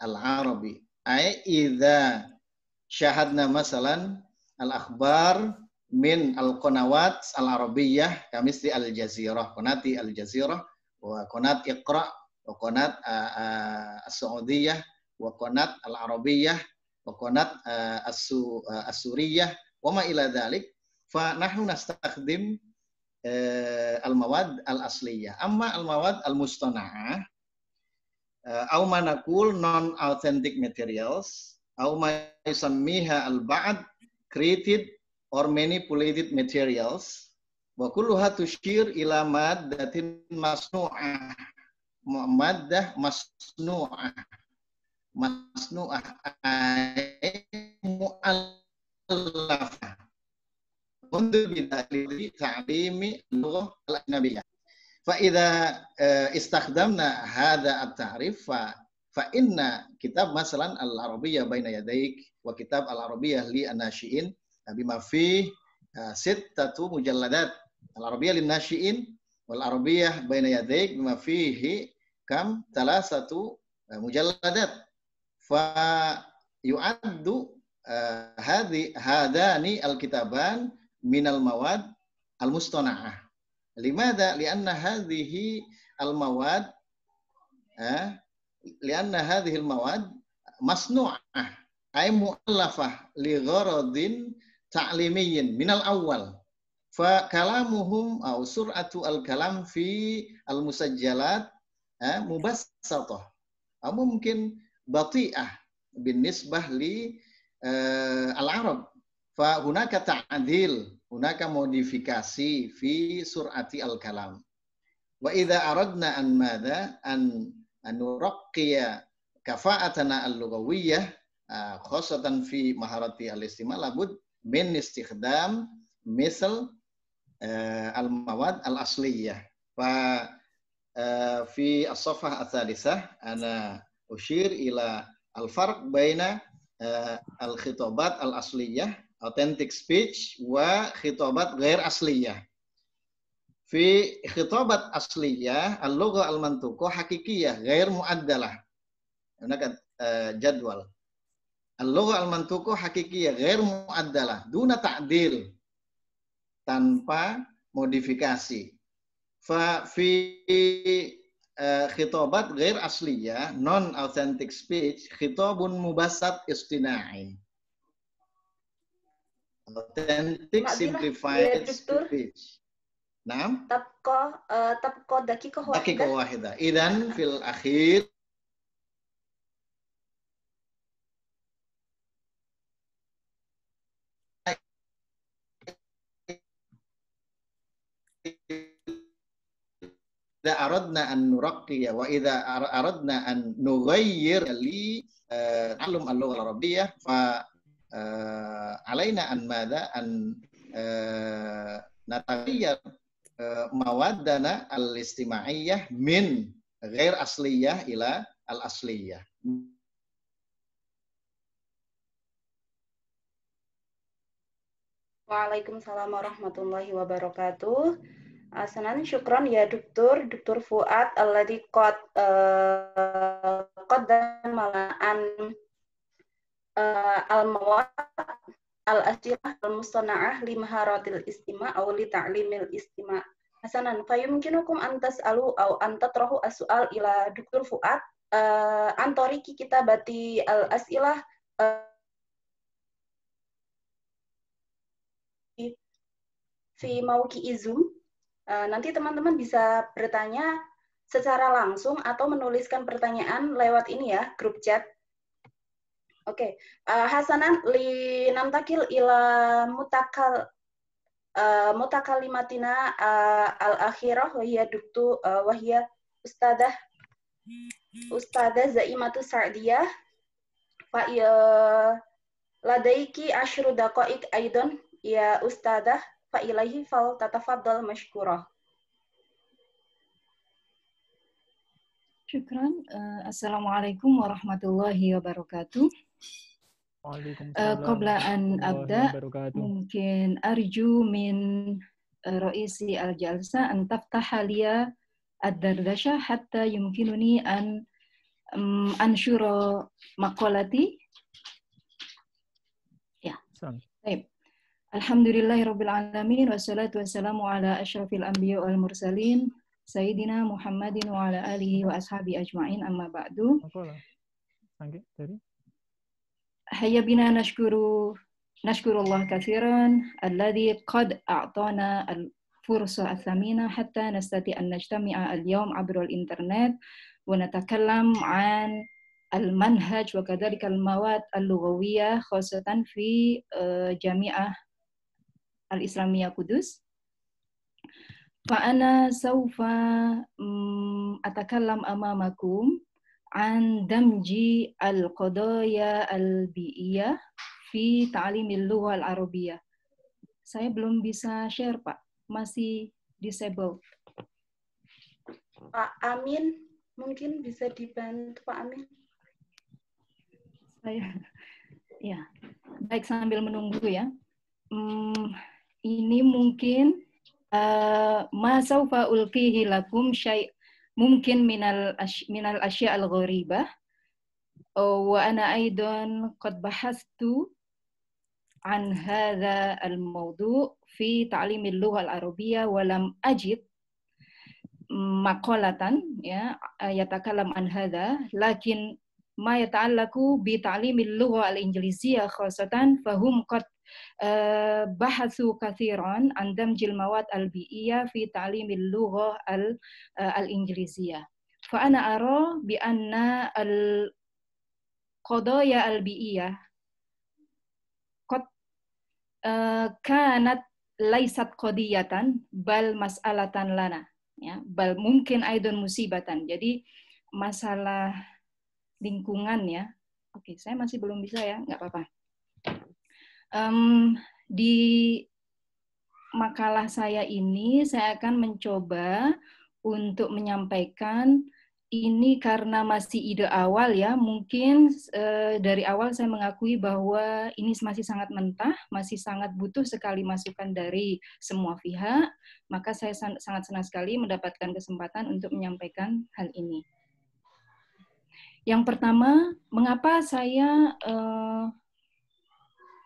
العربي. أي إذا شاهدنا مثلا al-akhbar min al-qanawat al-arabiyyah kamisli al-jazirah, qanati al-jazirah wa qanat Iqra wa qanat as-Saudiyah wa qanat al-arabiyyah wa qanat as-suriyah wa ma ila dhalik, fa nahnu nastakhdim al-mawad al-asliyah. Amma al-mawad al-mustana'ah au ma naqul non-authentic materials au ma yusammiha al-ba'd created or manipulated materials, wa kulluha tushir ila maddatin masnu'ah, maddah masnu'ah, masnu'ah ay mu'allafah mundu bidalili ta'limi lughah al-ajnabiyyah. Fa idza istakhdamna hadha at-ta'rif fa inna kitab masalan al-arabiyyah baina yadayk wa kitab al-arabiyyah li an-nashi'in bima fi sittatu mujalladat, al-arabiyyah lin nashi'in wal arabiyyah baina yadayk bima fihi kam thalathatu mujalladat, fa yu'addu hadani al-kitaban min al-mawad al-mustana'ah. Limadha? Lianna hadhihi al-mawad lianna hadhihi al-mawad masnu'ah ay mu'allafah li gharadin ta'limiyyin minal awal, fa kalamuhum au sur'atu al-kalam fi al-musajjalat mubassatah au mungkin bati'ah binisbah li al-arab, fa hunaka ta'dil, hunaka modifikasi fi sur'ati al-kalam. Wa idza aradna an madha an nuraqqiya kafa'atana al-lughawiyyah khosatan fi maharati al-istima' labud min istikhdam misal al-mawad al-asliyah. Fa fi as-safhah ats-tsalisah ana ushir ila al-farq baina al-khitabat al-asliyah authentic speech wa khitabat ghair asliyah. Fi khitabat asliyah al-lugha al-mantuqah hakikiyah ghair muaddalah. Hunaka jadwal. Al-lugha al-mantuqah hakikiyah ghair muaddalah duna ta'dil, tanpa modifikasi. Fa fi khitabat ghair asliyah non authentic speech khitabun mubassat istina'i. Authentic simplified speech. Naam. Tabqa daqiqah wahidah. Idan fil akhir idza aradna an nuraqqiya wa idza aradna an nughayyir li ta'allum al-lugha al-arabiyyah fa alaina an madha an nataghayyar mawaddana al-istima'iyyah min ghair asliyah ila al-asliyah. Waalaikumsalam warahmatullahi wabarakatuh. Asanan syukran ya Dr. Fuad alladhi qaddama an al-mawad al-asirah al-mustana'ah li maharatil istima' aw li ta'limil istima'. Hasanan, fayumkinukum an tas'alu aw an tatrahu as-su'al ila Dr. Fuad an tariqi kitabati al-as'ilah fi mauqi'i Zoom. Nanti teman-teman bisa bertanya secara langsung atau menuliskan pertanyaan lewat ini ya, grup chat. Oke, Hasanan li namtakil ila mutakalimatina al-akhirah wa hiya ustadzah Zaimatu Sa'diyah fa ladaiki asyru daqaiq aidan ya ustadzah fa ilaihi fal tatafaddal mashkurah. Syukran. Assalamualaikum warahmatullahi wabarakatuh. Qabla an abda mungkin arju min raisi al-jalsa an taftaha liya ad-dardasha hatta yumkinuni an anshura maqalati. Ya. Baik. Alhamdulillahirabbil alamin wassalatu wassalamu ala asyrafil anbiya wal mursalin sayyidina Muhammadin wa ala alihi wa ashabi ajmain amma ba'du. Hayya bina nashkurullah katsiran alladhi qad a'tana al-fursa ats-tsamina hatta nastati an najtami'a al-yawm 'abra al-internet wa natakallam 'an al-manhaj wa kadzalika al-mawad al-lughawiyyah khassatan fi jami'ah Al-Islamiyah Kudus. Fa'ana sawfa atakallam amamakum an damji al-qadaya al-bi'iyah fi ta'limil lugha al-arabiyyah. Saya belum bisa share, Pak. Masih disabled. Pak Amin, mungkin bisa dibantu Pak Amin. Ya. Baik, sambil menunggu ya. Ini mungkin ma sawfa ulqihi lakum syai' mungkin minal asya' al-gharibah wa ana aidan qad bahastu an hadha al-mawdu' fi ta'limil lugha al-arabiyyah wa lam ajid maqalatan ya yatakallam an hadha lakin ma yata'allaqu bi ta'limil lugha al-injiliziyyah khassatan fahum qad bahatsu katsiran an damjil mawad al-bi'iyah fi ta'limil lughah al-injiliziyyah. Fa ana ara bi anna al-qadaya al-bi'iyah qad kanat laysat qadiyatan bal mas'alatan lana ya bal mungkin aidon musibatan. Jadi masalah lingkungan ya. Oke, saya masih belum bisa ya, nggak apa-apa. Di makalah saya ini saya akan mencoba untuk menyampaikan ini karena masih ide awal ya, mungkin dari awal saya mengakui bahwa ini masih sangat mentah, masih sangat butuh sekali masukan dari semua pihak, maka saya sangat senang sekali mendapatkan kesempatan untuk menyampaikan hal ini. Yang pertama, mengapa saya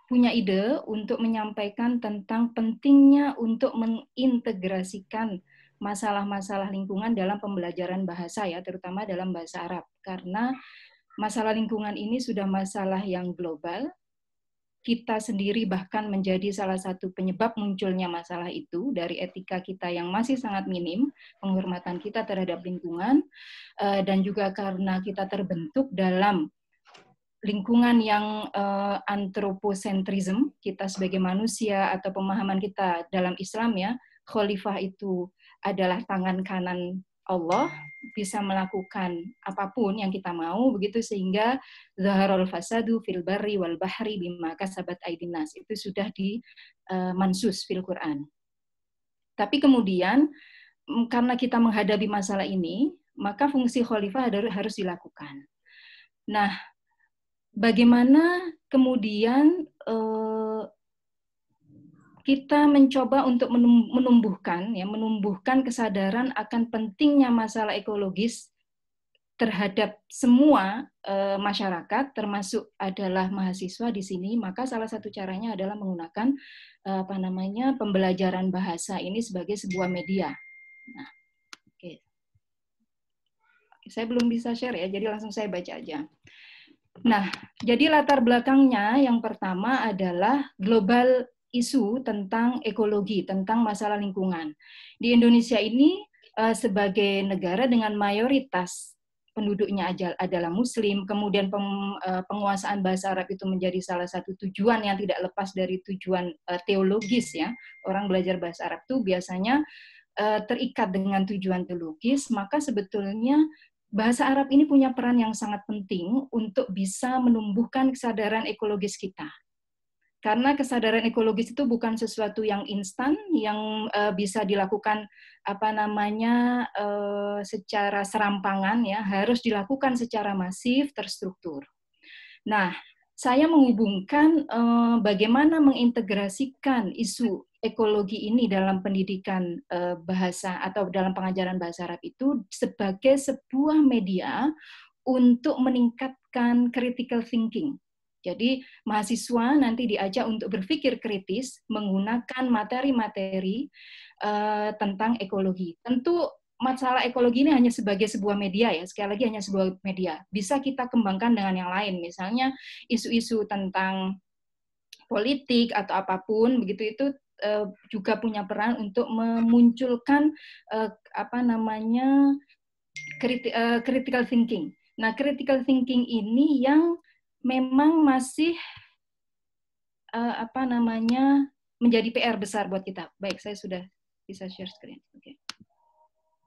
punya ide untuk menyampaikan tentang pentingnya untuk mengintegrasikan masalah-masalah lingkungan dalam pembelajaran bahasa ya, terutama dalam bahasa Arab. Karena masalah lingkungan ini sudah masalah yang global. Kita sendiri bahkan menjadi salah satu penyebab munculnya masalah itu dari etika kita yang masih sangat minim, penghormatan kita terhadap lingkungan, dan juga karena kita terbentuk dalam lingkungan yang antroposentrism, kita sebagai manusia atau pemahaman kita dalam Islam ya, khalifah itu adalah tangan kanan Allah, bisa melakukan apapun yang kita mau, begitu sehingga zaharul fasadu fil barri wal bahri bima kasabat aydin nas, itu sudah di mansus fil Quran. Tapi kemudian karena kita menghadapi masalah ini, maka fungsi khalifah harus dilakukan. Nah, bagaimana kemudian kita mencoba untuk menumbuhkan kesadaran akan pentingnya masalah ekologis terhadap semua masyarakat, termasuk adalah mahasiswa di sini, maka salah satu caranya adalah menggunakan pembelajaran bahasa ini sebagai sebuah media. Nah, oke. Saya belum bisa share ya, jadi langsung saya baca aja. Nah, jadi latar belakangnya yang pertama adalah global isu tentang ekologi, tentang masalah lingkungan. Di Indonesia ini sebagai negara dengan mayoritas penduduknya adalah Muslim, kemudian penguasaan bahasa Arab itu menjadi salah satu tujuan yang tidak lepas dari tujuan teologis ya. Orang belajar bahasa Arab itu biasanya terikat dengan tujuan teologis, maka sebetulnya bahasa Arab ini punya peran yang sangat penting untuk bisa menumbuhkan kesadaran ekologis kita. Karena kesadaran ekologis itu bukan sesuatu yang instan, yang bisa dilakukan secara serampangan ya, harus dilakukan secara masif, terstruktur. Nah, saya menghubungkan bagaimana mengintegrasikan isu ekologi ini dalam pendidikan bahasa atau dalam pengajaran bahasa Arab itu sebagai sebuah media untuk meningkatkan critical thinking. Jadi mahasiswa nanti diajak untuk berpikir kritis menggunakan materi-materi tentang ekologi. Tentu masalah ekologi ini hanya sebagai sebuah media ya, sekali lagi hanya sebuah media. Bisa kita kembangkan dengan yang lain, misalnya isu-isu tentang politik atau apapun begitu itu juga punya peran untuk memunculkan critical thinking. Nah, critical thinking ini yang memang masih menjadi PR besar buat kita. Baik, saya sudah bisa share screen. Oke.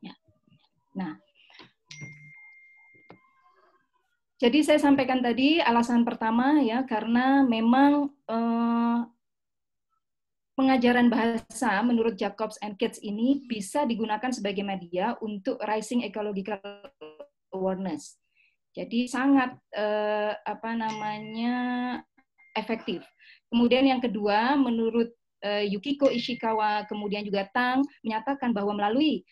Ya. Nah, jadi saya sampaikan tadi alasan pertama ya, karena memang pengajaran bahasa menurut Jacobs and Keats ini bisa digunakan sebagai media untuk raising ecological awareness. Jadi sangat efektif. Kemudian yang kedua, menurut Yukiko Ishikawa, kemudian juga Tang menyatakan bahwa melalui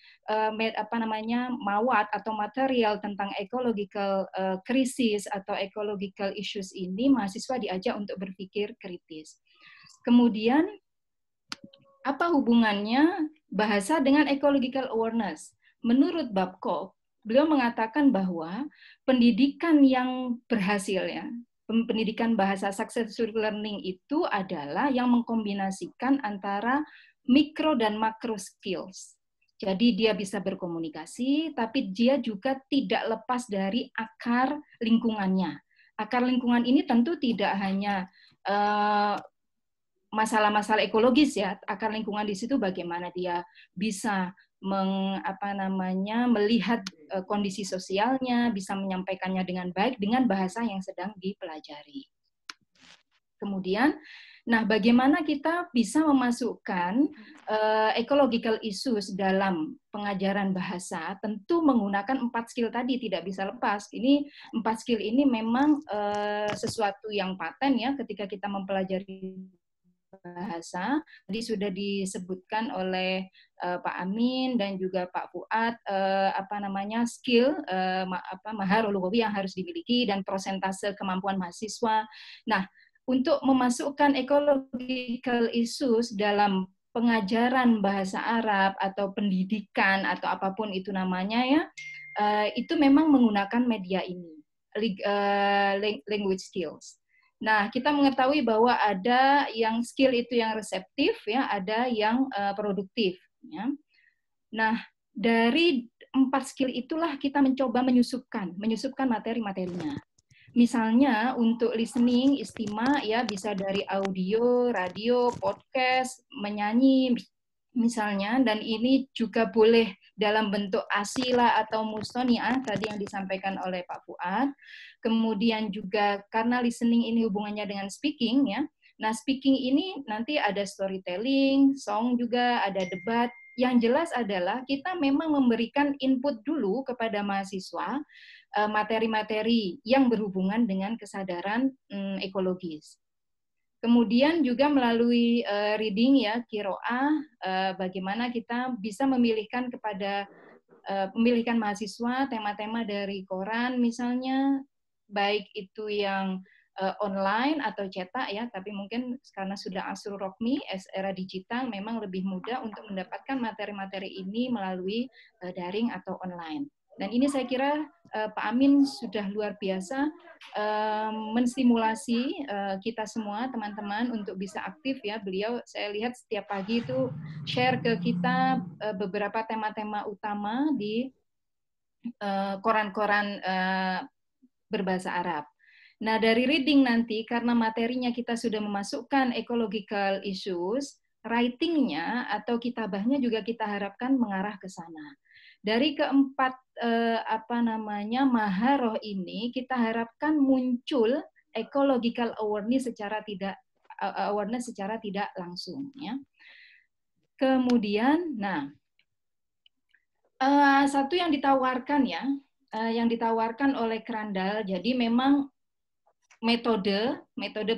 mawat atau material tentang ecological crisis atau ecological issues ini, mahasiswa diajak untuk berpikir kritis. Kemudian apa hubungannya bahasa dengan ecological awareness? Menurut Babcock, beliau mengatakan bahwa pendidikan yang berhasil ya, pendidikan bahasa successful learning itu adalah yang mengkombinasikan antara mikro dan makro skills. Jadi dia bisa berkomunikasi, tapi dia juga tidak lepas dari akar lingkungannya. Akar lingkungan ini tentu tidak hanya masalah-masalah ekologis ya, akar lingkungan di situ bagaimana dia bisa melihat kondisi sosialnya, bisa menyampaikannya dengan baik dengan bahasa yang sedang dipelajari. Kemudian, nah bagaimana kita bisa memasukkan ecological issues dalam pengajaran bahasa? Tentu menggunakan 4 skill tadi tidak bisa lepas. Ini 4 skill ini memang sesuatu yang paten ya ketika kita mempelajari bahasa. Tadi sudah disebutkan oleh Pak Amin dan juga Pak Fuad skill maharah lughawi yang harus dimiliki dan persentase kemampuan mahasiswa. Nah, untuk memasukkan ecological issues dalam pengajaran bahasa Arab atau pendidikan atau apapun itu namanya ya, itu memang menggunakan media ini, language skills. Nah, kita mengetahui bahwa ada yang skill itu yang reseptif, ya, ada yang produktif. Ya. Nah, dari 4 skill itulah kita mencoba menyusupkan materi-materinya. Misalnya untuk listening, istima, ya bisa dari audio, radio, podcast, menyanyi, misalnya, dan ini juga boleh dalam bentuk asila atau mustoni'ah tadi yang disampaikan oleh Pak Fuad. Kemudian juga karena listening ini hubungannya dengan speaking ya. Nah, speaking ini nanti ada storytelling, song juga, ada debat. Yang jelas adalah kita memang memberikan input dulu kepada mahasiswa materi-materi yang berhubungan dengan kesadaran ekologis. Kemudian juga melalui reading ya, qiraah, bagaimana kita bisa memilihkan mahasiswa tema-tema dari koran misalnya, baik itu yang online atau cetak ya, tapi mungkin karena sudah asrul rokmi, era digital, memang lebih mudah untuk mendapatkan materi-materi ini melalui daring atau online. Dan ini saya kira Pak Amin sudah luar biasa menstimulasi kita semua teman-teman untuk bisa aktif ya. Beliau saya lihat setiap pagi itu share ke kita beberapa tema-tema utama di koran-koran berbahasa Arab. Nah, dari reading nanti karena materinya kita sudah memasukkan ecological issues, writing-nya atau kitabahnya juga kita harapkan mengarah ke sana. Dari keempat maharoh ini kita harapkan muncul ecological awareness secara tidak langsung ya. Kemudian, nah satu yang ditawarkan ya, yang ditawarkan oleh Crandall, jadi memang metode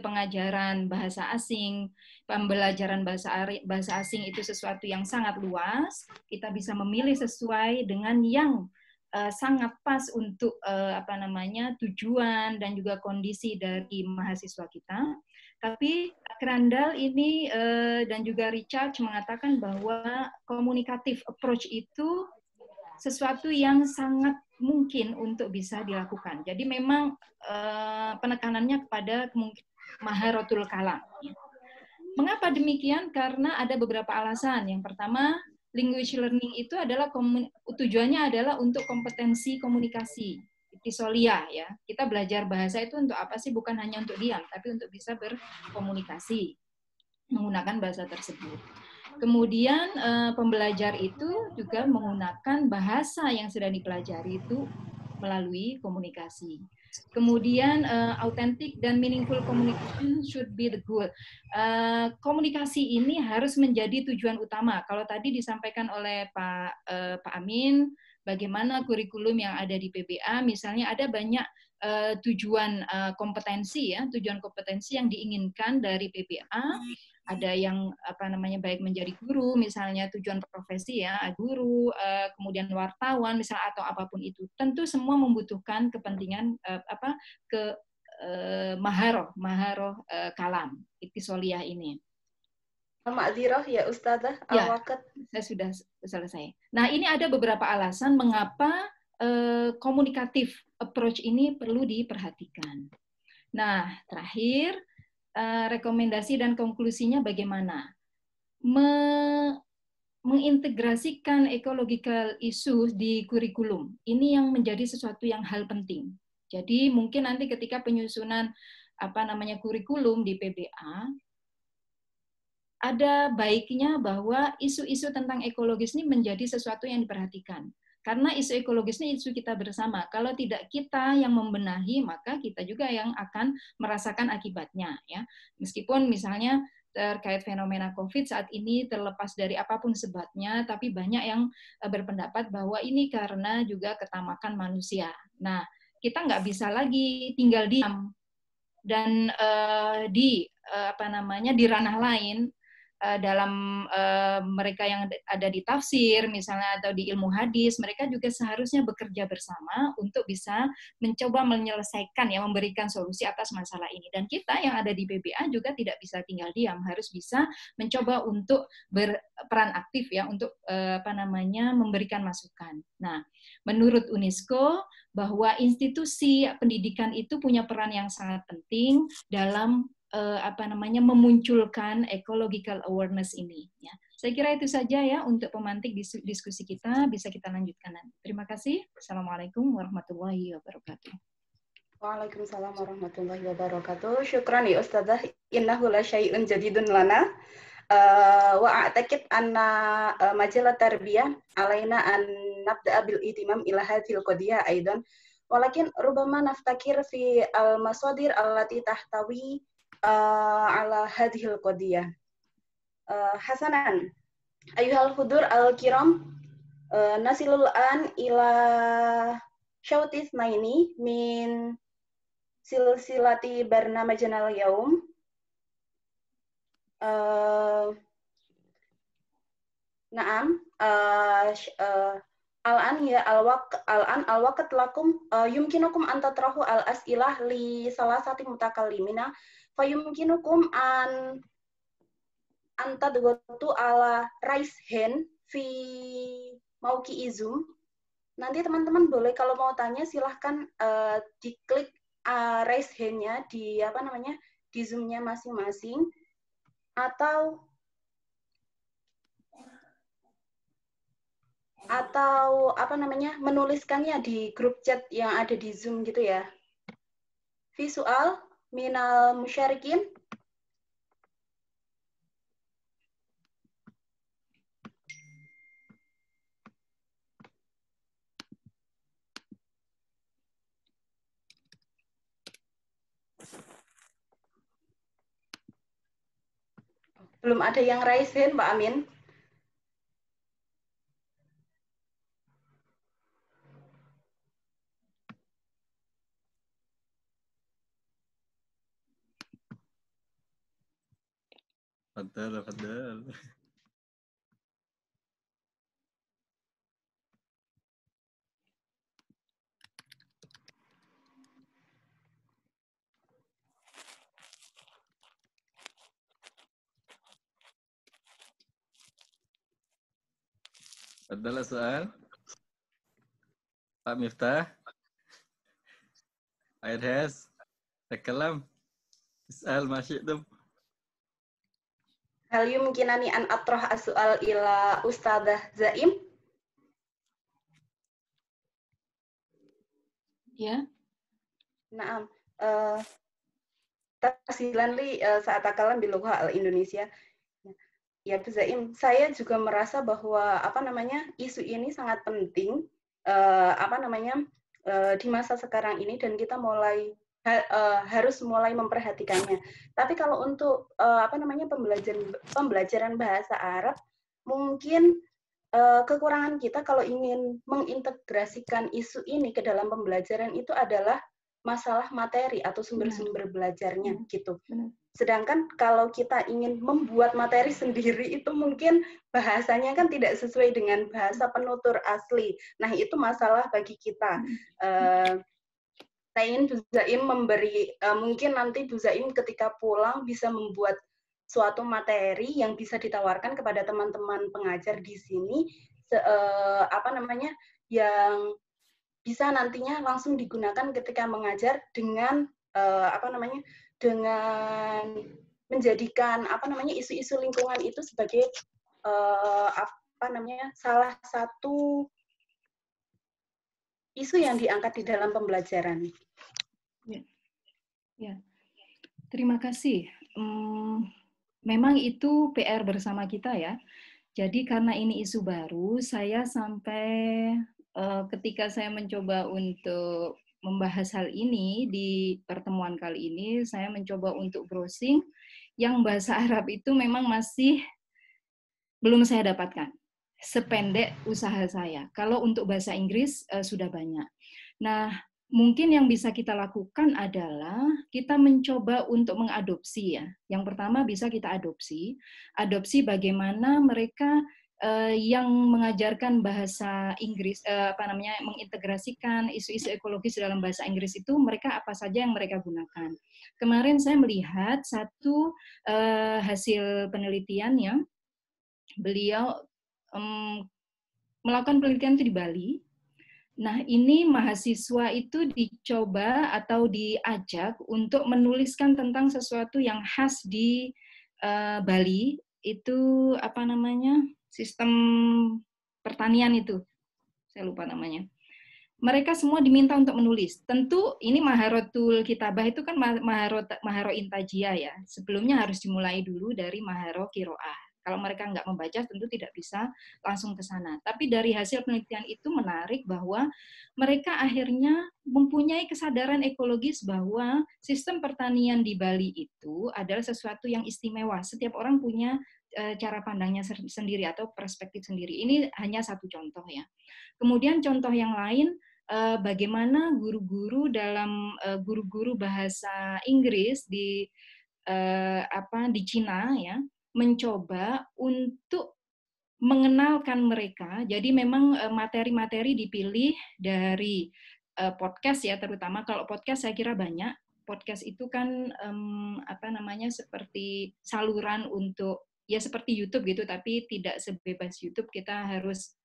pengajaran bahasa asing, pembelajaran bahasa asing itu sesuatu yang sangat luas. Kita bisa memilih sesuai dengan yang sangat pas untuk tujuan dan juga kondisi dari mahasiswa kita. Tapi Crandall ini dan juga Richard mengatakan bahwa communicative approach itu sesuatu yang sangat mungkin untuk bisa dilakukan. Jadi memang penekanannya kepada maharatul kalam. Mengapa demikian? Karena ada beberapa alasan. Yang pertama, language learning itu adalah tujuannya adalah untuk kompetensi komunikasi, tisolia ya. Kita belajar bahasa itu untuk apa sih? Bukan hanya untuk diam, tapi untuk bisa berkomunikasi menggunakan bahasa tersebut. Kemudian pembelajar itu juga menggunakan bahasa yang sudah dipelajari itu melalui komunikasi. Kemudian authentic dan meaningful communication should be the goal. Komunikasi ini harus menjadi tujuan utama. Kalau tadi disampaikan oleh Pak Amin, bagaimana kurikulum yang ada di PBA, misalnya ada banyak tujuan kompetensi ya, tujuan kompetensi yang diinginkan dari PBA. Ada yang baik menjadi guru, misalnya tujuan profesi ya, guru, kemudian wartawan misalnya atau apapun itu. Tentu semua membutuhkan kepentingan maharoh kalam, ittisoliyah ini. Ma'dzirah ya Ustazah, al-waqt. Saya sudah selesai. Nah, ini ada beberapa alasan mengapa komunikatif approach ini perlu diperhatikan. Nah, terakhir rekomendasi dan konklusinya bagaimana? Mengintegrasikan ecological issues di kurikulum. Ini yang menjadi sesuatu yang hal penting. Jadi mungkin nanti ketika penyusunan kurikulum di PBA, ada baiknya bahwa isu-isu tentang ekologis ini menjadi sesuatu yang diperhatikan. Karena isu ekologis ini isu kita bersama. Kalau tidak kita yang membenahi, maka kita juga yang akan merasakan akibatnya. Ya. Meskipun misalnya terkait fenomena COVID saat ini terlepas dari apapun sebabnya, tapi banyak yang berpendapat bahwa ini karena juga ketamakan manusia. Nah, kita nggak bisa lagi tinggal diam dan di ranah lain. Dalam mereka yang ada di tafsir misalnya atau di ilmu hadis, mereka juga seharusnya bekerja bersama untuk bisa mencoba menyelesaikan ya, memberikan solusi atas masalah ini. Dan kita yang ada di PBA juga tidak bisa tinggal diam, harus bisa mencoba untuk berperan aktif ya untuk memberikan masukan. Nah, menurut UNESCO bahwa institusi pendidikan itu punya peran yang sangat penting dalam memunculkan ecological awareness ini. Ya. Saya kira itu saja ya untuk pemantik diskusi kita. Bisa kita lanjutkan nanti. Terima kasih. Assalamualaikum warahmatullahi wabarakatuh. Waalaikumsalam warahmatullahi wabarakatuh. Syukran ya Ustazah. Innahu la syai'un jadidun lana. Wa a'taqid anna majalah tarbiyah alaina an nabda'a bil itimam ila hadhil qadiyah aidan. Walakin rubama naftakir fi al-masadir allati tahtawi ala hadhil qadiyah. Hasanan, ayuhal hudur al-kiram, nasilul an ila syautis naini min silsilati barnamajanal yaum. Naam, al-an ya al-waqt lakum yumkinukum an tatrahu al-as'ilah li salasati mutakallimina fayumkinukum an tadghatu ala raise hand fi mauqi'izum. Nanti teman-teman boleh kalau mau tanya silahkan diklik raise hand-nya di di Zoom-nya masing-masing atau menuliskannya di grup chat yang ada di Zoom gitu ya. Visual minal musyarikin. Belum ada yang raise hand, Pak Amin. Fadal. Adalah soal Pak Miftah. Aidhes, takalam. Is'al ma syi'tum. Hal yumkinani an atroh as-su'al ila Ustadzah Zaim? Ya. Naam. Tahsilan li saat takalam bilugha al-Indonesia. Ya, Bu Zaim, saya juga merasa bahwa isu ini sangat penting di masa sekarang ini, dan kita harus mulai memperhatikannya. Tapi kalau untuk pembelajaran bahasa Arab, mungkin kekurangan kita kalau ingin mengintegrasikan isu ini ke dalam pembelajaran itu adalah masalah materi atau sumber-sumber belajarnya gitu. Sedangkan kalau kita ingin membuat materi sendiri itu mungkin bahasanya kan tidak sesuai dengan bahasa penutur asli. Nah, itu masalah bagi kita. Saya ingin Bu Zaim mungkin nanti Bu Zaim ketika pulang bisa membuat suatu materi yang bisa ditawarkan kepada teman-teman pengajar di sini, yang bisa nantinya langsung digunakan ketika mengajar dengan dengan menjadikan isu-isu lingkungan itu sebagai salah satu isu yang diangkat di dalam pembelajaran. Ya. Terima kasih. Memang itu PR bersama kita ya. Jadi karena ini isu baru, saya sampai ketika saya mencoba untuk membahas hal ini di pertemuan kali ini, saya mencoba untuk browsing yang bahasa Arab itu memang masih belum saya dapatkan. Sependek usaha saya. Kalau untuk bahasa Inggris sudah banyak. Nah, mungkin yang bisa kita lakukan adalah kita mencoba untuk mengadopsi ya. Yang pertama bisa kita adopsi bagaimana mereka yang mengajarkan bahasa Inggris, mengintegrasikan isu-isu ekologis dalam bahasa Inggris itu, mereka apa saja yang mereka gunakan. Kemarin saya melihat satu hasil penelitiannya, beliau melakukan penelitian itu di Bali. Nah, ini mahasiswa itu dicoba atau diajak untuk menuliskan tentang sesuatu yang khas di Bali, itu sistem pertanian itu. Saya lupa namanya. Mereka semua diminta untuk menulis. Tentu ini Maharotul Kitabah itu kan Maharo Intajiyah ya. Sebelumnya harus dimulai dulu dari Maharo Kiro'ah. Kalau mereka nggak membaca, tentu tidak bisa langsung ke sana. Tapi dari hasil penelitian itu menarik bahwa mereka akhirnya mempunyai kesadaran ekologis bahwa sistem pertanian di Bali itu adalah sesuatu yang istimewa. Setiap orang punya cara pandangnya sendiri atau perspektif sendiri. Ini hanya satu contoh ya. Kemudian contoh yang lain, bagaimana guru-guru dalam guru-guru bahasa Inggris di Cina ya, mencoba untuk mengenalkan mereka. Jadi memang materi-materi dipilih dari podcast ya, terutama kalau podcast saya kira banyak. Podcast itu kan seperti saluran untuk ya seperti YouTube gitu, tapi tidak sebebas YouTube. Kita harus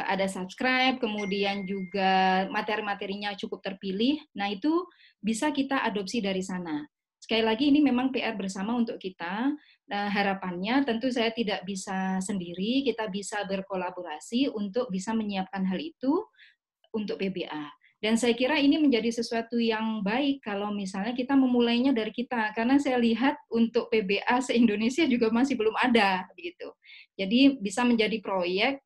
ada subscribe, kemudian juga materi-materinya cukup terpilih. Nah, itu bisa kita adopsi dari sana. Sekali lagi ini memang PR bersama untuk kita. Nah, harapannya tentu saya tidak bisa sendiri, kita bisa berkolaborasi untuk bisa menyiapkan hal itu untuk PBA. Dan saya kira ini menjadi sesuatu yang baik kalau misalnya kita memulainya dari kita, karena saya lihat untuk PBA se-Indonesia juga masih belum ada gitu. Jadi bisa menjadi proyek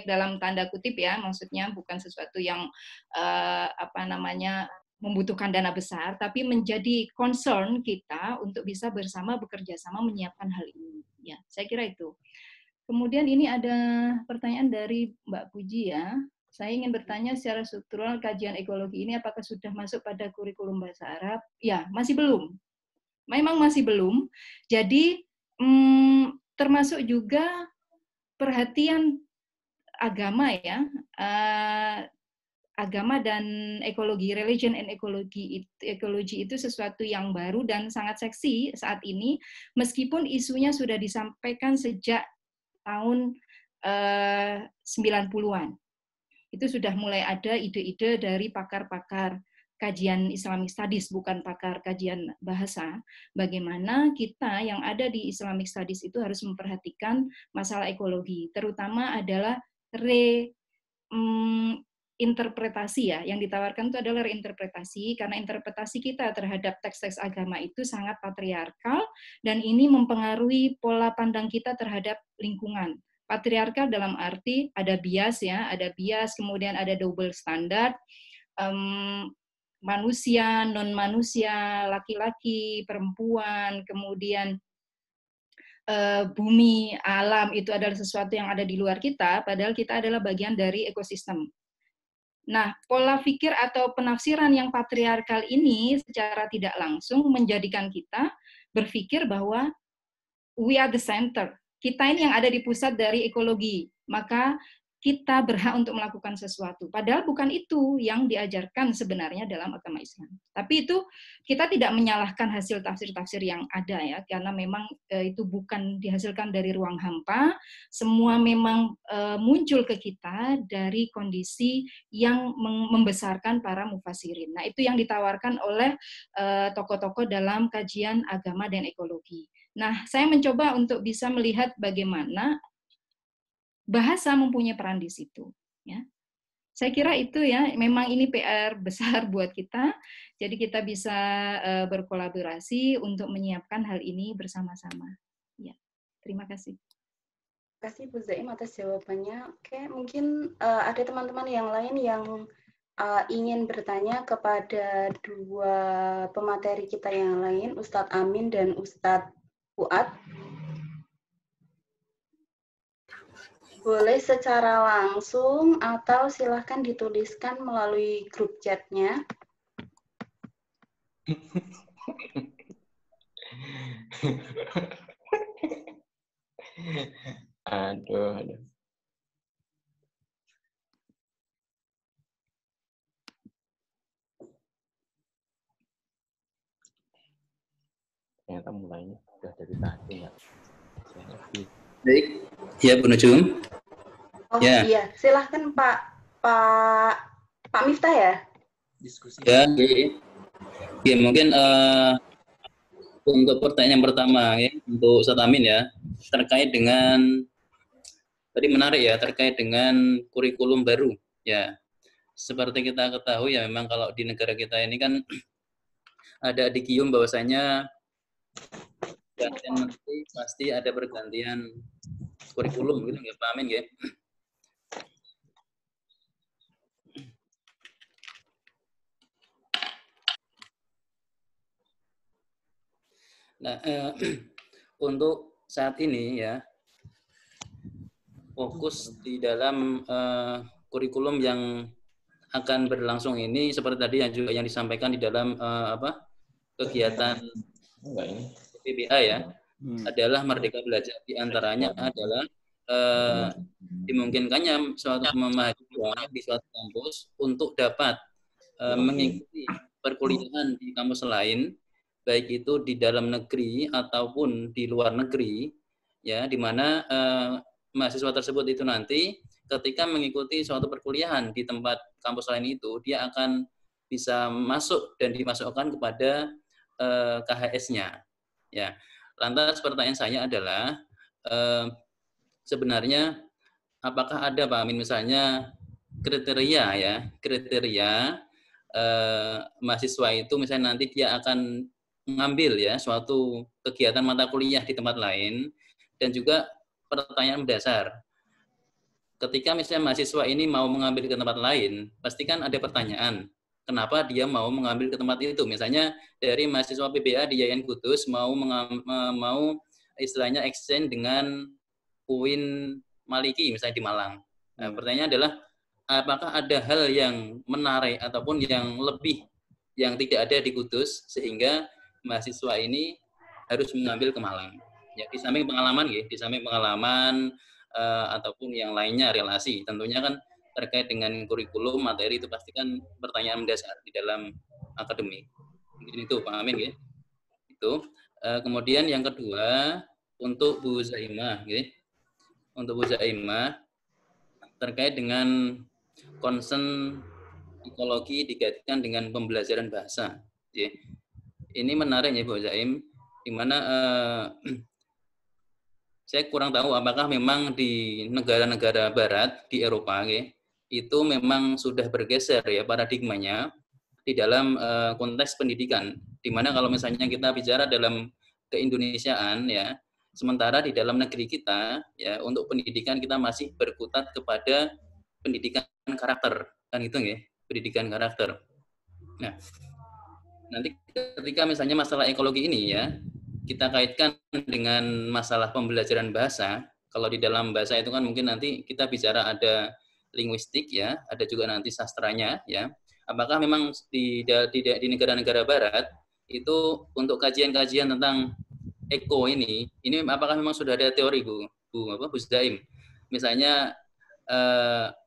dalam tanda kutip ya, maksudnya bukan sesuatu yang membutuhkan dana besar, tapi menjadi concern kita untuk bisa bersama bekerja sama menyiapkan hal ini. Ya, saya kira itu. Kemudian ini ada pertanyaan dari Mbak Puji ya. Saya ingin bertanya secara struktural kajian ekologi ini apakah sudah masuk pada kurikulum bahasa Arab? Ya, masih belum. Memang masih belum. Jadi termasuk juga perhatian agama ya. agama dan ekologi, religion and ekologi itu sesuatu yang baru dan sangat seksi saat ini, meskipun isunya sudah disampaikan sejak tahun 90-an. Itu sudah mulai ada ide-ide dari pakar-pakar kajian Islamic Studies, bukan pakar kajian bahasa, bagaimana kita yang ada di Islamic Studies itu harus memperhatikan masalah ekologi, terutama adalah interpretasi ya, yang ditawarkan itu adalah reinterpretasi, karena interpretasi kita terhadap teks-teks agama itu sangat patriarkal, dan ini mempengaruhi pola pandang kita terhadap lingkungan. Patriarkal dalam arti ada bias ya, ada bias, kemudian ada double standard, manusia, non-manusia, laki-laki, perempuan, kemudian bumi, alam itu adalah sesuatu yang ada di luar kita, padahal kita adalah bagian dari ekosistem. Nah, pola pikir atau penafsiran yang patriarkal ini secara tidak langsung menjadikan kita berpikir bahwa we are the center. Kita ini yang ada di pusat dari ekologi, maka kita berhak untuk melakukan sesuatu. Padahal bukan itu yang diajarkan sebenarnya dalam agama Islam. Tapi itu kita tidak menyalahkan hasil tafsir-tafsir yang ada ya, karena memang itu bukan dihasilkan dari ruang hampa. Semua memang muncul ke kita dari kondisi yang membesarkan para mufassirin. Nah, itu yang ditawarkan oleh tokoh-tokoh dalam kajian agama dan ekologi. Nah, saya mencoba untuk bisa melihat bagaimana bahasa mempunyai peran di situ. Ya, saya kira itu ya, memang ini PR besar buat kita. Jadi kita bisa berkolaborasi untuk menyiapkan hal ini bersama-sama. Ya, terima kasih. Terima kasih Bu Zaim atas jawabannya. Oke, mungkin ada teman-teman yang lain yang ingin bertanya kepada dua pemateri kita yang lain, Ustadz Amin dan Ustadz Fuad. Boleh secara langsung atau silahkan dituliskan melalui grup chat-nya. Aduh. Ternyata mulainya sudah dari tadi ya. Baik, ya Bu Nujum. Oh ya. Iya, silahkan Pak Miftah ya. Diskusi. Ya, ya mungkin untuk pertanyaan yang pertama ya untuk Ustadz Amin ya, terkait dengan tadi menarik ya, terkait dengan kurikulum baru ya. Seperti kita ketahui ya, memang kalau di negara kita ini kan ada dikium bahwasanya gantian menteri pasti ada pergantian kurikulum gitu nggak Pak Amin ya? Nah, untuk saat ini ya fokus di dalam kurikulum yang akan berlangsung ini seperti tadi yang juga yang disampaikan di dalam kegiatan PBA ya adalah Merdeka Belajar, diantaranya adalah dimungkinkannya suatu mahasiswa di suatu kampus untuk dapat mengikuti perkuliahan di kampus lain, baik itu di dalam negeri ataupun di luar negeri, ya, di mana mahasiswa tersebut itu nanti ketika mengikuti suatu perkuliahan di tempat kampus lain itu, dia akan bisa masuk dan dimasukkan kepada KHS-nya. Ya, lantas pertanyaan saya adalah sebenarnya apakah ada Pak Amin misalnya kriteria mahasiswa itu misalnya nanti dia akan mengambil ya suatu kegiatan mata kuliah di tempat lain, dan juga pertanyaan mendasar ketika misalnya mahasiswa ini mau mengambil ke tempat lain, pasti kan ada pertanyaan kenapa dia mau mengambil ke tempat itu. Misalnya dari mahasiswa PBA di Yayan Kudus mau istilahnya exchange dengan UIN Maliki misalnya di Malang. Nah, pertanyaannya adalah apakah ada hal yang menarik ataupun yang lebih yang tidak ada di Kudus sehingga mahasiswa ini harus mengambil ke Malang. Ya, di samping pengalaman ataupun yang lainnya relasi. Tentunya kan terkait dengan kurikulum, materi itu pasti kan pertanyaan mendasar di dalam akademik. Mungkin itu Pak Amin ya. Itu. Kemudian yang kedua untuk Bu Zaimah, ya. Untuk Bu Zaimah terkait dengan concern psikologi dikaitkan dengan pembelajaran bahasa. Ya. Ini menarik ya Bu Zaim, di mana saya kurang tahu apakah memang di negara-negara Barat di Eropa, ya, itu memang sudah bergeser ya paradigmanya di dalam konteks pendidikan. Di mana kalau misalnya kita bicara dalam keindonesiaan ya, sementara di dalam negeri kita ya untuk pendidikan kita masih berkutat kepada pendidikan karakter, kan gitu ya, pendidikan karakter. Nah, nanti ketika misalnya masalah ekologi ini ya kita kaitkan dengan masalah pembelajaran bahasa, kalau di dalam bahasa itu kan mungkin nanti kita bicara ada linguistik ya, ada juga nanti sastranya ya. Apakah memang di negara-negara Barat itu untuk kajian-kajian tentang eko ini apakah memang sudah ada teori Bu Zaim? Misalnya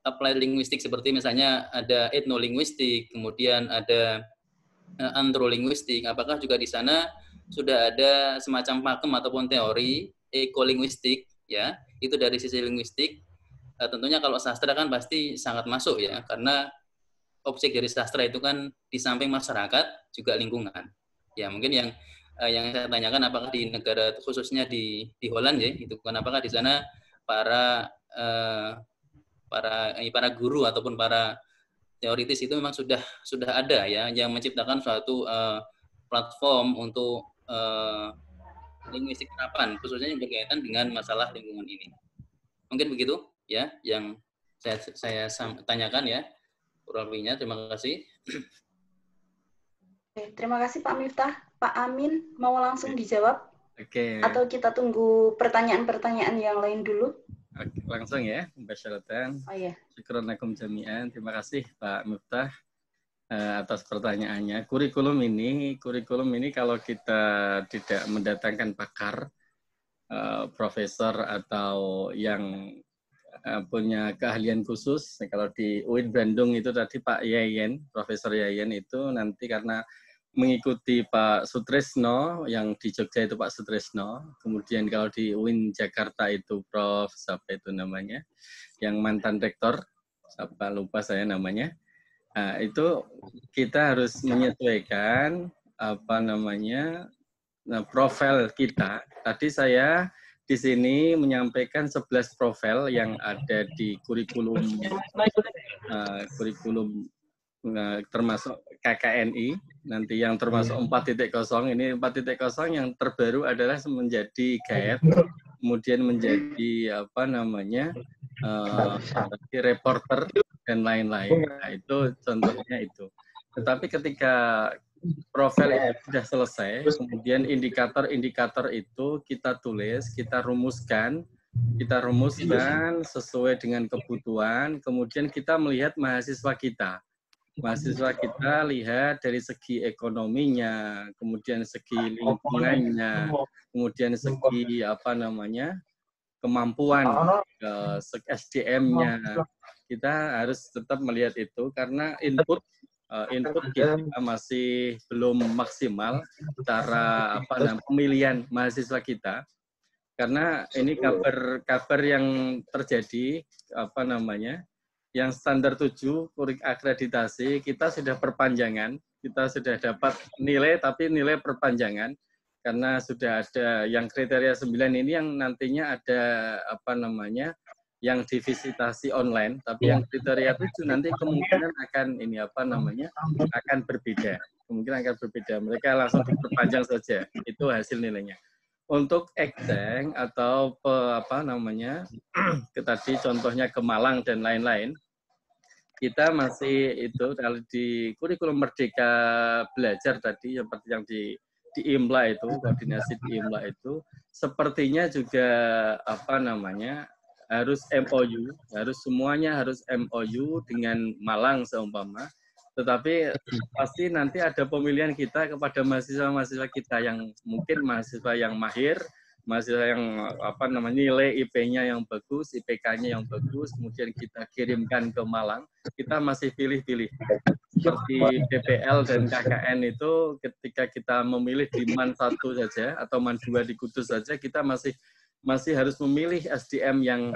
applied linguistik seperti misalnya ada etnolinguistik, kemudian ada antrolinguistik. Apakah juga di sana sudah ada semacam pakem ataupun teori ekolinguistik ya? Itu dari sisi linguistik. Tentunya kalau sastra kan pasti sangat masuk ya, karena objek dari sastra itu kan di samping masyarakat juga lingkungan. Ya mungkin yang saya tanyakan apakah di negara khususnya di Holland ya, itu kan apakah di sana para guru ataupun para teoritis itu memang sudah ada ya yang menciptakan suatu platform untuk linguistik terapan khususnya yang berkaitan dengan masalah lingkungan ini. Mungkin begitu ya yang saya tanyakan ya. Kurang lebihnya terima kasih. Oke, terima kasih Pak Miftah. Pak Amin mau langsung dijawab? Oke. Atau kita tunggu pertanyaan-pertanyaan yang lain dulu? Oke, langsung ya, Mbak. Oh iya. Syukuranakum jami'an. Terima kasih Pak Miftah atas pertanyaannya. Kurikulum ini kalau kita tidak mendatangkan pakar, profesor atau yang punya keahlian khusus. Kalau di UIN Bandung itu tadi Pak Yayen, Profesor Yayen itu nanti karena mengikuti Pak Sutrisno, yang di Jogja itu Pak Sutrisno. Kemudian kalau di UIN Jakarta itu Prof. Siapa itu namanya, yang mantan rektor, siapa lupa saya namanya. Nah, itu kita harus menyesuaikan profil kita. Tadi saya di sini menyampaikan 11 profil yang ada di kurikulum termasuk KKNI, nanti yang termasuk 4.0, ini 4.0 yang terbaru adalah menjadi guide, kemudian menjadi reporter dan lain-lain. Nah, itu contohnya itu. Tetapi ketika profil itu sudah selesai, kemudian indikator-indikator itu kita tulis, kita rumuskan sesuai dengan kebutuhan, kemudian kita melihat mahasiswa kita. Mahasiswa kita lihat dari segi ekonominya, kemudian segi lingkungannya, kemudian segi kemampuan SDM-nya. Kita harus tetap melihat itu karena input kita masih belum maksimal cara pemilihan mahasiswa kita, karena ini kabar yang terjadi yang standar 7 akreditasi kita sudah perpanjangan, kita sudah dapat nilai tapi nilai perpanjangan karena sudah ada yang kriteria 9 ini yang nantinya ada yang divisitasi online, tapi yang kriteria 7 nanti kemungkinan akan akan berbeda. Kemungkinan akan berbeda. Mereka langsung diperpanjang saja. Itu hasil nilainya. Untuk exeng atau tadi contohnya ke Malang dan lain-lain, kita masih itu kalau di kurikulum Merdeka Belajar tadi seperti yang di IMLA itu, koordinasi di IMLA itu sepertinya juga harus MOU, semuanya harus MOU dengan Malang seumpama. Tetapi pasti nanti ada pemilihan kita kepada mahasiswa-mahasiswa kita yang mungkin mahasiswa yang mahir, mahasiswa yang nilai IP-nya yang bagus, IPK-nya yang bagus, kemudian kita kirimkan ke Malang, kita masih pilih-pilih. Seperti PPL dan KKN itu ketika kita memilih di MAN 1 saja atau MAN 2 di Kudus saja, kita masih harus memilih SDM yang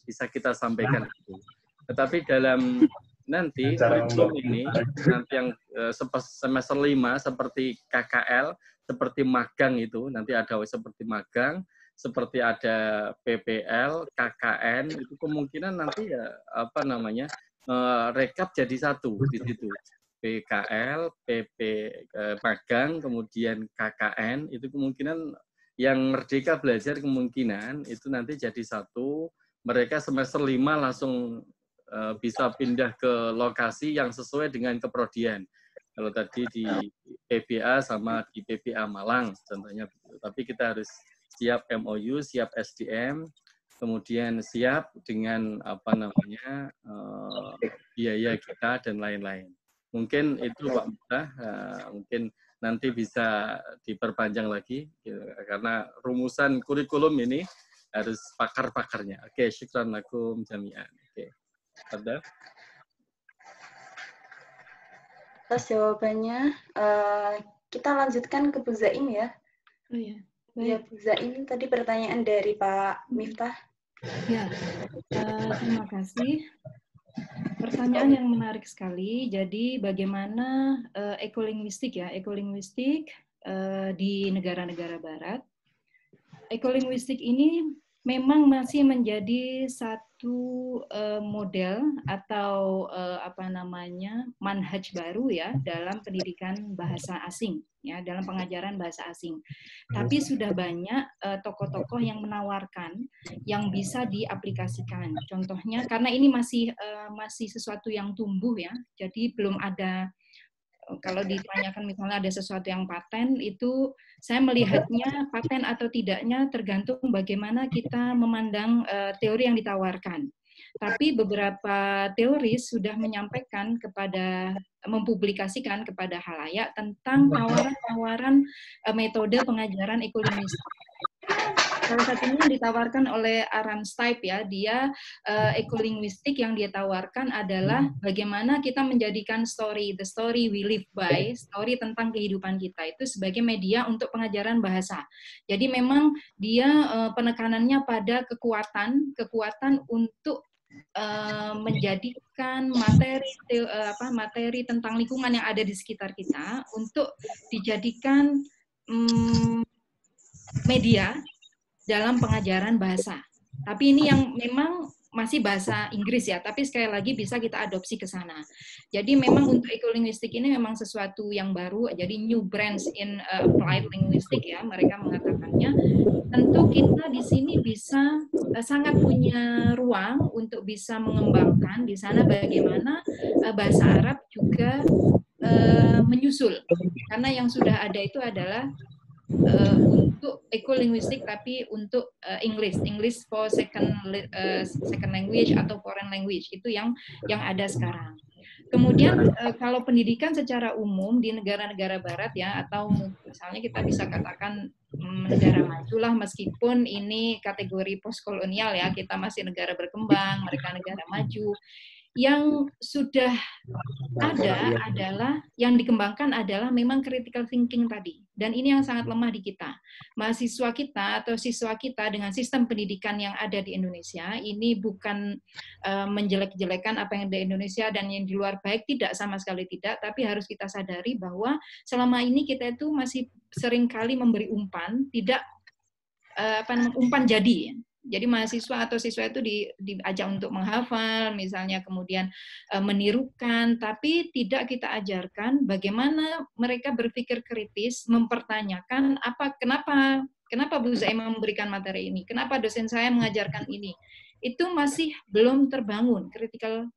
bisa kita sampaikan itu. Tetapi dalam nanti kurikulum ini nanti yang semester 5 seperti KKL, seperti magang itu nanti ada seperti magang, seperti ada PPL, KKN itu kemungkinan nanti rekap jadi satu di situ. PKL, PP magang, kemudian KKN itu kemungkinan yang Merdeka Belajar kemungkinan itu nanti jadi satu. Mereka semester 5 langsung bisa pindah ke lokasi yang sesuai dengan keprodian. Kalau tadi di PBA sama di PBA Malang contohnya begitu. Tapi kita harus siap MOU, siap SDM, kemudian siap dengan biaya kita dan lain-lain. Mungkin itu Pak Muda, mungkin nanti bisa diperpanjang lagi karena rumusan kurikulum ini harus pakar-pakarnya. Oke, syukran lakum jami'an. Oke. Ada? Atas jawabannya, kita lanjutkan ke Bu Zaim ya. Oh iya. Ya, Bu Zaim, tadi pertanyaan dari Pak Miftah. Ya, terima kasih. Pertanyaan yang menarik sekali. Jadi bagaimana ekolinguistik ya, ekolinguistik di negara-negara Barat. Ekolinguistik ini memang masih menjadi satu model atau manhaj baru ya dalam pendidikan bahasa asing ya, dalam pengajaran bahasa asing. Tapi sudah banyak tokoh-tokoh yang menawarkan yang bisa diaplikasikan. Contohnya karena ini masih sesuatu yang tumbuh ya. Jadi belum ada, kalau ditanyakan misalnya ada sesuatu yang paten, itu saya melihatnya paten atau tidaknya tergantung bagaimana kita memandang teori yang ditawarkan. Tapi beberapa teoris sudah menyampaikan mempublikasikan kepada halayak tentang tawaran-tawaran metode pengajaran ekolinguistik. Salah satunya yang ditawarkan oleh Aram Stipe ya, dia ekolinguistik yang dia tawarkan adalah bagaimana kita menjadikan the story we live by, story tentang kehidupan kita itu sebagai media untuk pengajaran bahasa. Jadi memang dia penekanannya pada kekuatan untuk menjadikan materi tentang lingkungan yang ada di sekitar kita untuk dijadikan media dalam pengajaran bahasa. Tapi ini yang memang masih bahasa Inggris ya, tapi sekali lagi bisa kita adopsi ke sana. Jadi memang untuk ekolinguistik ini memang sesuatu yang baru, jadi new branch in applied linguistic ya, mereka mengatakannya. Tentu kita di sini bisa sangat punya ruang untuk bisa mengembangkan di sana bagaimana bahasa Arab juga menyusul. Karena yang sudah ada itu adalah untuk ekolinguistik tapi untuk English for second language atau foreign language itu yang ada sekarang. Kemudian kalau pendidikan secara umum di negara-negara barat ya, atau misalnya kita bisa katakan negara maju lah, meskipun ini kategori postkolonial ya, kita masih negara berkembang, mereka negara maju. Yang sudah ada adalah, yang dikembangkan adalah memang critical thinking tadi. Dan ini yang sangat lemah di kita. Mahasiswa kita atau siswa kita dengan sistem pendidikan yang ada di Indonesia, ini bukan menjelek-jelekan apa yang ada di Indonesia dan yang di luar baik, tidak, sama sekali tidak. Tapi harus kita sadari bahwa selama ini kita itu masih seringkali memberi umpan, tidak umpan jadi. Jadi mahasiswa atau siswa itu diajak untuk menghafal, misalnya, kemudian menirukan, tapi tidak kita ajarkan bagaimana mereka berpikir kritis, mempertanyakan kenapa Bu Zaim memberikan materi ini, kenapa dosen saya mengajarkan ini. Itu masih belum terbangun critical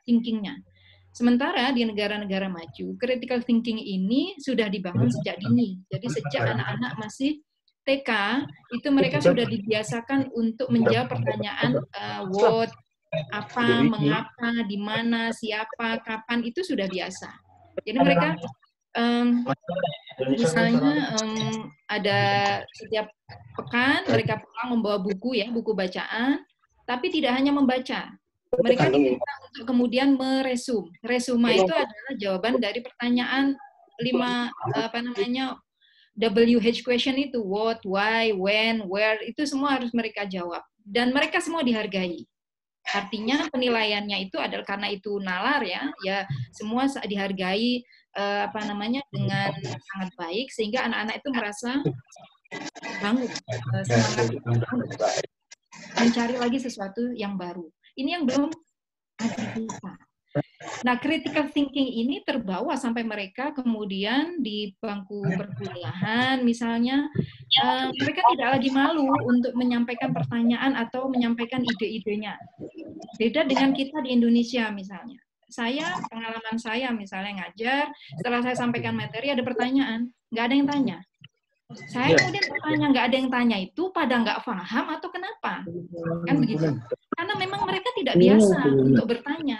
thinking-nya. Sementara di negara-negara maju, critical thinking ini sudah dibangun sejak dini. Jadi sejak anak-anak masih TK, itu mereka sudah dibiasakan untuk menjawab pertanyaan what, apa, mengapa, di mana, siapa, kapan, itu sudah biasa. Jadi mereka misalnya ada setiap pekan, mereka pulang membawa buku ya, buku bacaan, tapi tidak hanya membaca. Mereka diminta untuk kemudian meresum. Resuma itu adalah jawaban dari pertanyaan 5 WH question itu, what, why, when, where, itu semua harus mereka jawab. Dan mereka semua dihargai. Artinya penilaiannya itu adalah karena itu nalar ya semua dihargai dengan sangat baik sehingga anak-anak itu merasa bangun, semangat mencari lagi sesuatu yang baru. Ini yang belum ada di kita. Nah, critical thinking ini terbawa sampai mereka kemudian di bangku perkuliahan misalnya, mereka tidak lagi malu untuk menyampaikan pertanyaan atau menyampaikan ide-idenya. Beda dengan kita di Indonesia misalnya. Pengalaman saya misalnya ngajar, setelah saya sampaikan materi ada pertanyaan, nggak ada yang tanya. Saya kemudian bertanya, nggak ada yang tanya itu pada nggak paham atau kenapa? Kan begitu. Karena memang mereka tidak biasa untuk bertanya.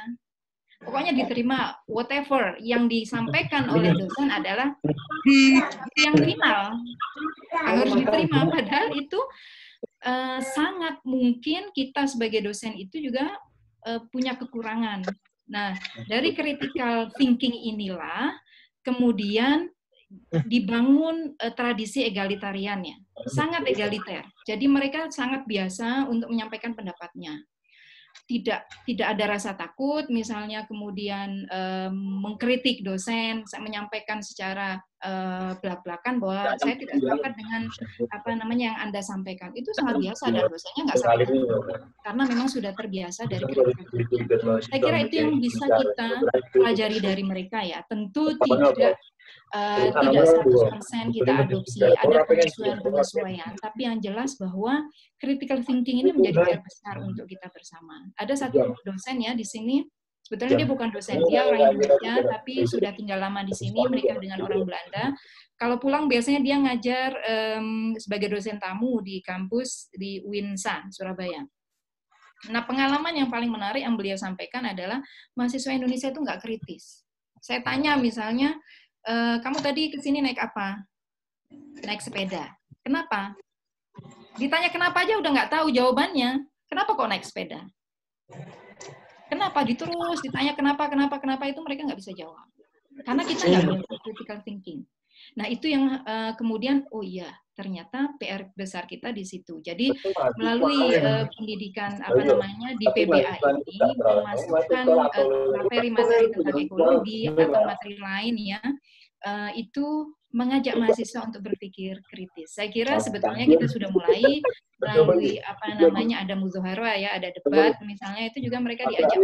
Pokoknya diterima whatever yang disampaikan oleh dosen adalah yang final. Harus diterima, padahal itu sangat mungkin kita sebagai dosen itu juga punya kekurangan. Nah, dari critical thinking inilah kemudian dibangun tradisi egalitarian ya, sangat egaliter. Jadi mereka sangat biasa untuk menyampaikan pendapatnya. Tidak ada rasa takut, misalnya kemudian mengkritik dosen, menyampaikan secara belak-belakan bahwa saya tidak sepakat dengan yang Anda sampaikan. Itu sangat biasa dan dosennya nggak sakit karena memang sudah terbiasa dari kritik. Saya kira itu yang bisa kita pelajari dari mereka ya. Tentu tidak 100% kita adopsi, ada penyesuaian-penyesuaian, tapi yang jelas bahwa critical thinking ini menjadi PR besar untuk kita bersama. Ada satu dosen ya di sini, sebetulnya dia bukan dosen, dia orang Indonesia, tapi sudah tinggal lama di sini, menikah dengan orang Belanda. Kalau pulang biasanya dia ngajar sebagai dosen tamu di kampus di UINSA, Surabaya. Nah, pengalaman yang paling menarik yang beliau sampaikan adalah mahasiswa Indonesia itu nggak kritis. Saya tanya misalnya, kamu tadi ke sini naik apa? Naik sepeda. Kenapa? Ditanya kenapa aja udah nggak tahu jawabannya. Kenapa kok naik sepeda? Kenapa? Diterus ditanya kenapa itu mereka nggak bisa jawab. Karena kita nggak punya critical thinking. Nah, itu yang kemudian, oh iya, ternyata PR besar kita di situ. Jadi melalui pendidikan di PBA ini memasukkan materi-materi tentang ekologi atau materi lain ya, itu mengajak mahasiswa untuk berpikir kritis. Saya kira sebetulnya kita sudah mulai melalui ada mudzakarah ya, ada debat misalnya, itu juga mereka diajak.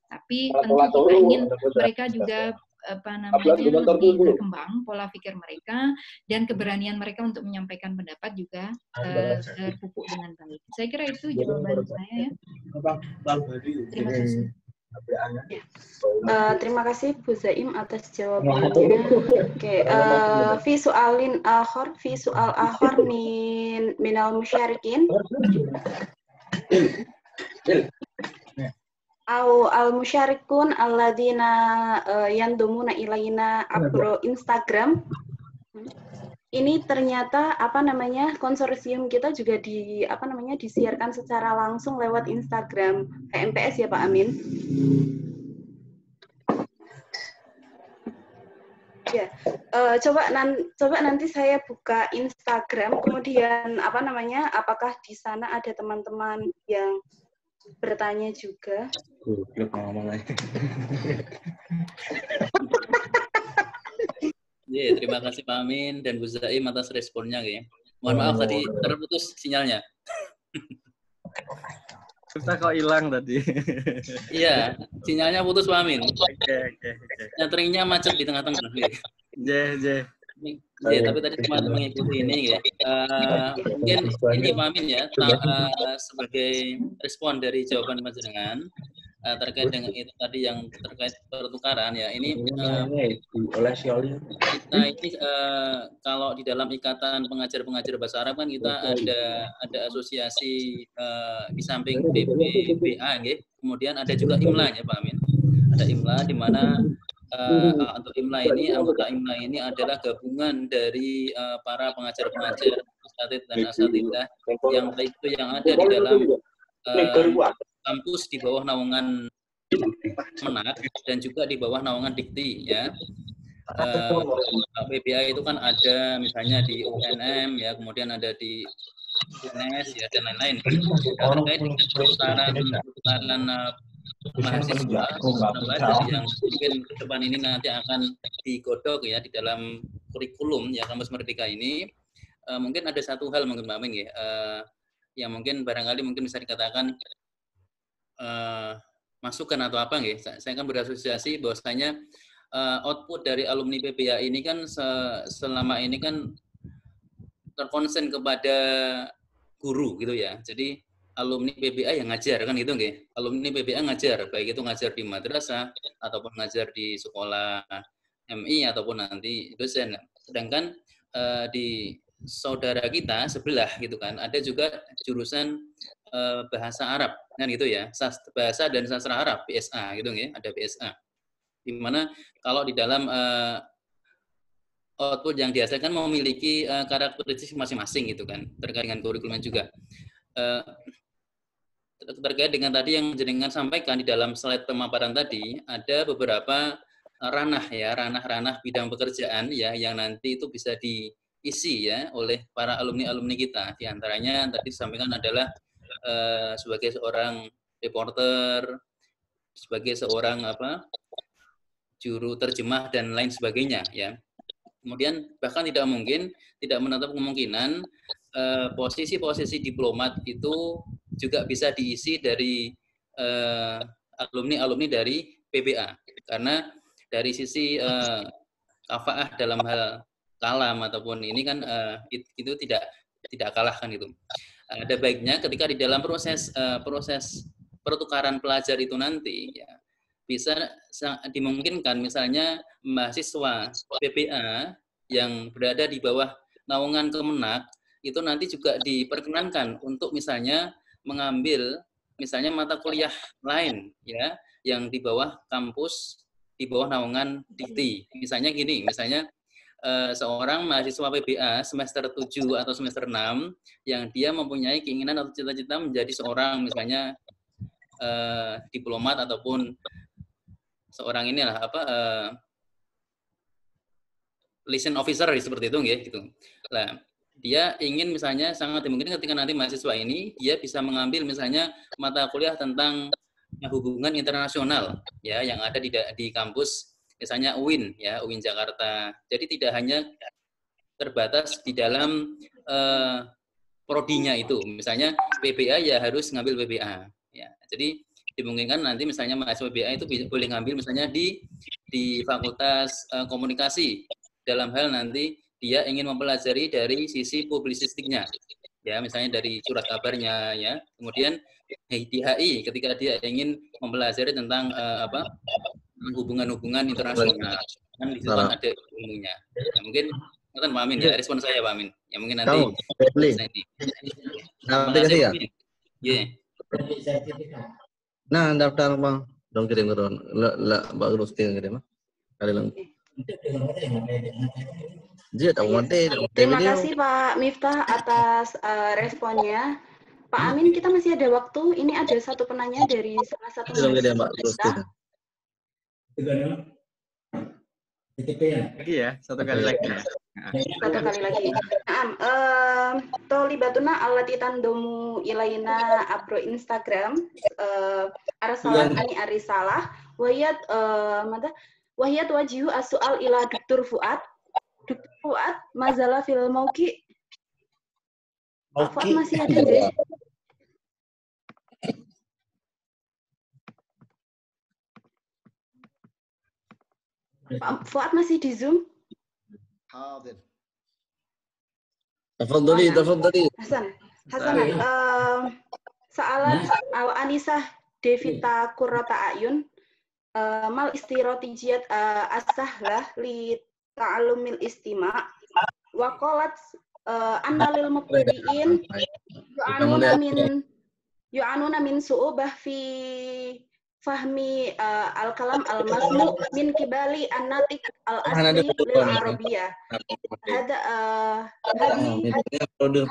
Tapi tentu kita ingin mereka juga lebih berkembang pola pikir mereka dan keberanian mereka untuk menyampaikan pendapat juga terpupuk dengan baik. Saya kira itu jawaban saya ya. Terima kasih. Terima kasih Bu Zaim atas jawabannya. Oke, fi su'al akhar minal musyarikin. Al-musyarikun alladzina yandumuna ilaina abro Instagram. Ini ternyata konsorsium kita juga disiarkan secara langsung lewat Instagram PMPS ya Pak Amin. Ya, coba nanti saya buka Instagram, kemudian apakah di sana ada teman-teman yang bertanya juga. Terima kasih Pak Amin dan Bu Zaim atas responnya. Mohon maaf tadi terputus sinyalnya. Kita kok hilang tadi. Iya, sinyalnya putus Pak Amin. Oke. Nyeteringnya macet di tengah-tengah. Tapi tadi cuma mengikuti ini ya. Mungkin ini Pak Amin ya, sebagai respon dari jawaban panjenengan terkait dengan itu tadi yang terkait pertukaran ya. Ini kita ini kalau di dalam ikatan pengajar bahasa Arab kan kita ada asosiasi di samping BPBA, kemudian ada juga IMLA ya Pak Amin. Ada IMLA di mana untuk anggota IMLA ini adalah gabungan dari para pengajar asatid dan asatidah yang baik itu yang ada di dalam kampus di bawah naungan Menak dan juga di bawah naungan Dikti ya. PBA itu kan ada misalnya di UNM ya, kemudian ada di UNES ya dan lain-lain. Nah, terkait dengan pertukaran mahasiswa pelajar yang mungkin ke depan ini nanti akan digodok ya di dalam kurikulum ya Kampus Merdeka ini, mungkin ada satu hal mungkin Pak Ming ya, yang mungkin barangkali mungkin bisa dikatakan masukan atau apa nggih. Saya kan berasosiasi bahwasanya output dari alumni PBA ini kan selama ini kan terkonsen kepada guru gitu ya. Jadi alumni PBA yang ngajar kan gitu nggih. Alumni PBA ngajar, baik itu ngajar di madrasah ataupun ngajar di sekolah MI ataupun nanti dosen. Sedangkan di saudara kita sebelah gitu kan ada juga jurusan bahasa Arab kan gitu ya, bahasa dan sastra Arab BSA gitu nggih, ada BSA. Di mana kalau di dalam output yang dihasilkan memiliki karakteristik masing-masing gitu kan, terkait dengan kurikulum juga. Terkait dengan tadi yang jenengan sampaikan di dalam slide pemaparan tadi, ada beberapa ranah ya, ranah-ranah bidang pekerjaan ya yang nanti itu bisa diisi ya oleh para alumni-alumni kita. Di antaranya tadi disampaikan adalah sebagai seorang reporter, sebagai seorang juru terjemah dan lain sebagainya ya. Kemudian bahkan tidak menutup kemungkinan posisi-posisi diplomat itu juga bisa diisi dari alumni-alumni dari PBA, karena dari sisi kafaah dalam hal kalam ataupun ini kan itu tidak kalah kan itu. Ada baiknya ketika di dalam proses pertukaran pelajar itu nanti ya bisa dimungkinkan misalnya mahasiswa PBA yang berada di bawah naungan Kemenak itu nanti juga diperkenankan untuk misalnya mengambil misalnya mata kuliah lain ya yang di bawah kampus di bawah naungan Dikti. Misalnya gini, misalnya seorang mahasiswa PBA semester 7 atau semester 6 yang dia mempunyai keinginan atau cita-cita menjadi seorang misalnya diplomat ataupun seorang inilah liaison officer seperti itu gitu. Nah, dia ingin misalnya sangat dimungkinkan ketika nanti mahasiswa ini dia bisa mengambil misalnya mata kuliah tentang hubungan internasional ya yang ada di kampus misalnya UIN ya, UIN Jakarta. Jadi tidak hanya terbatas di dalam prodinya itu. Misalnya PBA ya harus ngambil PBA ya. Jadi dimungkinkan nanti misalnya mahasiswa PBA itu boleh ngambil misalnya di Fakultas Komunikasi dalam hal nanti dia ingin mempelajari dari sisi publisistiknya. Ya, misalnya dari surat kabarnya ya. Kemudian di HI ketika dia ingin mempelajari tentang hubungan-hubungan internasional, kan di situ kan ada ilmunya. Nah, mungkin Pak Amin ya, respon saya Pak Amin. Ya mungkin nanti kasih ya. Iya. Nah, daftar Bang. Dong kirim ke bagus kirim kali lang. Terima kasih Pak Miftah atas responnya. Pak Amin, kita masih ada waktu. Ini ada satu penanya dari salah satu mahasiswa kita. Lagi ya, satu kali lagi. Satu kali lagi. Tolibatuna allati tandomu ilaina abro Instagram arsalan ani arisalah wahiyat wajihu as-su'al ila Dr. Fuad. Dr. Fuad mazalah fil mauki. Pak Fuad masih ada deh. Pak Fuad masih di Zoom? Hadir. Tafadhali. Hasan. Sa'alat Al-Anisah Devita Qurrata Ayun mal istirotijiyat as-sahlah li ta'allumil istima' wa qalat annalil mubtadi'in yu'anuna min su'ubah fi fahmi al-kalam al-masmu min kibali an-natiq al-asli lil-arabiyyah.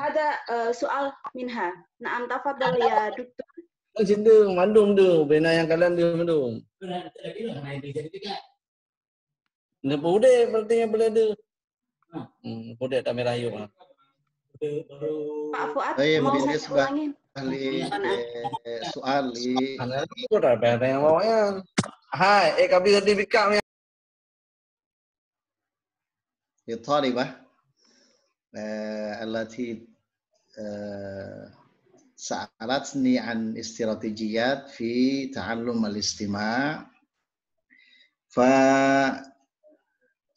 Hada soal minha. Na'am tafadhal ya Dokter. Cinta mandum tu, bena yang kalian dia mandum. Ini bude berarti yang boleh ada. Bude tak merah yuk. Pak Fuad mau saya ulangin. Soal li. Itu dah ada yang bawanya. Hai, kami sertifikat. الطالبة التي سألتني عن استراتيجيات في تعلم الاستماع.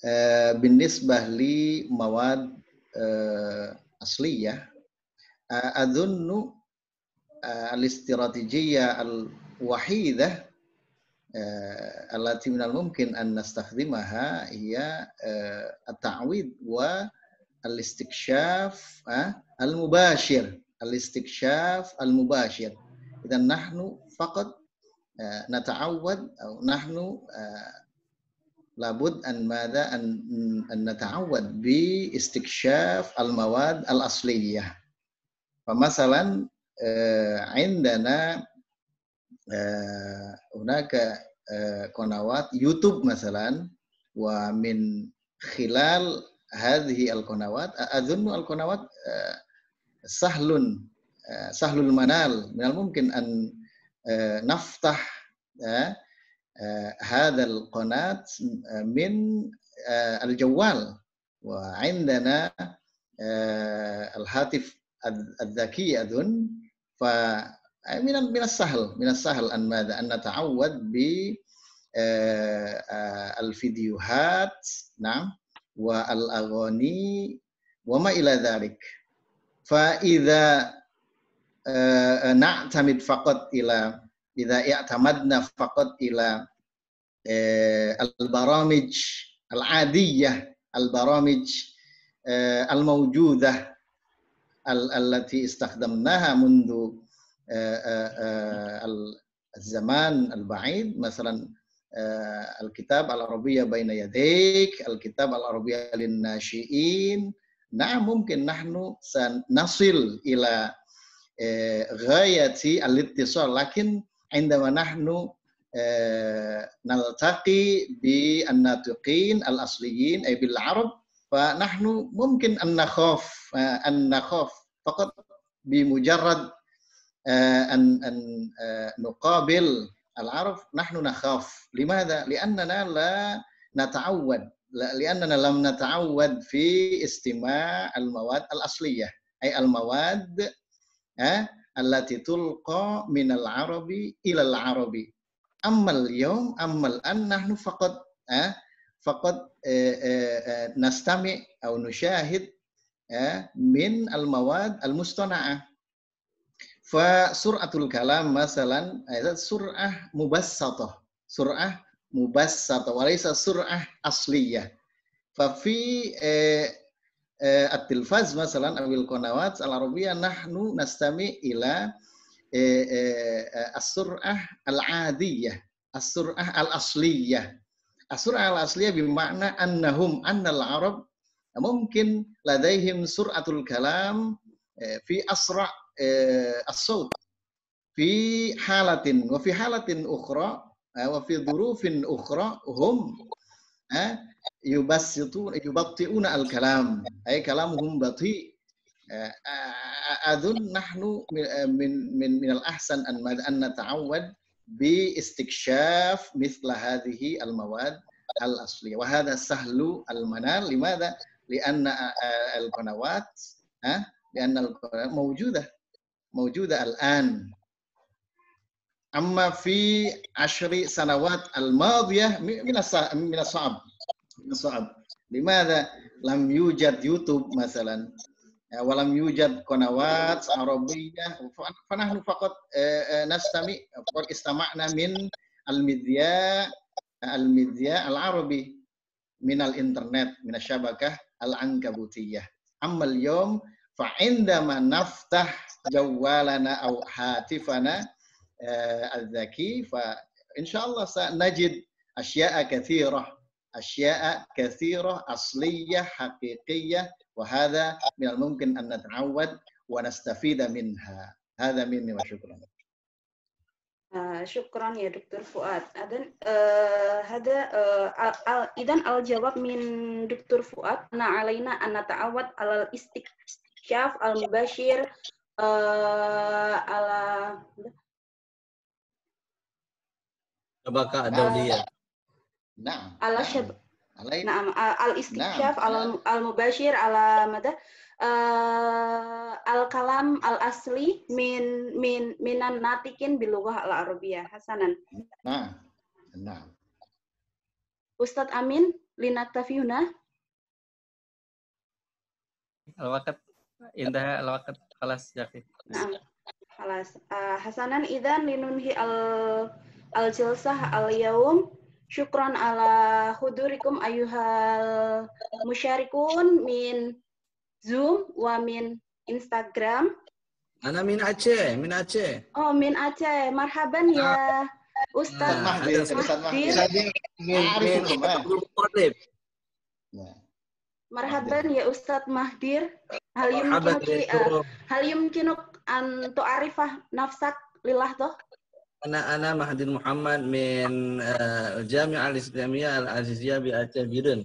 فبالنسبة لمواد أصلية أظن الاستراتيجية الوحيدة التي من الممكن أن نستخدمها هي التعويض والاستكشاف المباشر. الاستكشاف المباشر. إذا نحن فقط نتعود أو نحن لابد أن ماذا أن نتعود باستكشاف المواد الأصلية. فمثلا عندنا هناك قنوات يوتيوب مثلا، ومن خلال هذه القنوات أظن القنوات سهل المنال. من الممكن أن نفتح هذا القناة من الجوال، وعندنا الهاتف الذكي أظن. من السهل أن ماذا أن نتعود بالفيديوهات، نعم، والأغاني وما إلى ذلك. فإذا نعتمد فقط إذا اعتمدنا فقط إلى البرامج العادية، البرامج الموجودة التي استخدمناها منذ الزمان البعيد، مثلا الكتاب العربية بين يديك، الكتاب العربية للناشئين. نعم، ممكن نحن سنصل إلى غاية الاتصال، لكن عندما نحن نلتقي بالناطقين الأصليين أي بالعرب، فنحن ممكن أن نخاف فقط بمجرد أن نقابل العرب. نحن نخاف. لماذا؟ لأننا لا نتعود، لأننا لم نتعود في استماع المواد الأصلية، أي المواد التي تلقى من العربي إلى العربي. أما الآن نحن فقط نستمع أو نشاهد من المواد المصطنعة. فسرعة الكلام مثلا سرعة مبسطة وليس سرعة أصلية. ففي التلفاز مثلا أو القنوات العربية نحن نستمع إلى السرعة العادية، السرعة الأصلية. السرعة الأصلية بمعنى أن العرب ممكن لديهم سرعة الكلام في أسرع الصوت في حالة، وفي حالة أخرى وفي ظروف أخرى هم يبطئون الكلام، أي كلامهم بطيء. أظن نحن من الأحسن أن نتعود باستكشاف مثل هذه المواد الأصلية، وهذا سهل المنال. لماذا؟ لأن القنوات موجودة الآن. أما في 10 سنوات الماضية من الصعب. لماذا؟ لم يوجد يوتيوب مثلا، ولم يوجد قنوات عربية، فنحن فقط نستمع، فقط استمعنا من الميديا العربي، من الإنترنت، من الشبكة العنكبوتية. أما اليوم فعندما نفتح جوالنا أو هاتفنا الذكي، insyaallah najid asya'a katsirah asliyah haqiqiyah wa hadha min al-mumkin an nata'awwad wa nastafida minha. Hadha minni wa syukran. Syukran ya Dr. Fuad. Idan al-jawab min Dr. Fuad, na alaina an nata'awwad alal istiksyaf al-mubashir ala Syabaka ad-dawliyah. Nah. Al-istiksyaf al-mubashir ala mada al-kalam al-asli minan natikin bilughah al-arabiyah. Hasanan. Nah. Ustadz Amin, linaktafi huna. Al-waqt indah al-waqt khalas Jaki. Nah, khalas. Hasanan idzan linunhi al-jalsah al-yaum. Syukran ala hudurikum ayyuhal musyarikun min Zoom wa min Instagram. Ana min Aceh. Oh, min Aceh. Marhaban ya Ustadz Mahdir. Marhaban ya Ustadz Mahdir. Hal yumkinuk an tu'arifah nafsak lillah toh? Ana Mahdir Muhammad min Jami'ah Al-Islamiyah Al-Aziziyah bi Aceh Biren.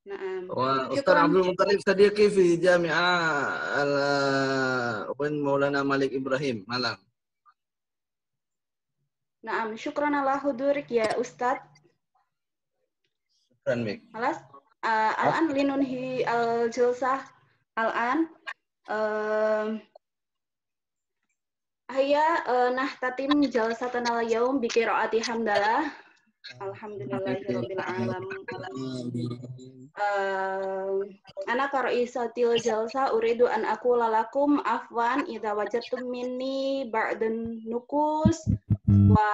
Naam. Ustaz Abdul Muttalib Sadiqi fi Jami'ah Maulana Malik Ibrahim Malang. Naam, syukran ala hudurik ya Ustadz. Syukran bik. Alas, al-an linunhi al-jalsah al-an. Haya nahtatim jalsatan al-yaum bi qiraati hamdalah. Alhamdulillahirabbil alamin. Ana qara'isatil jalsa uridu an aqula lakum afwan idza wajadtum minni ba'dan nukus wa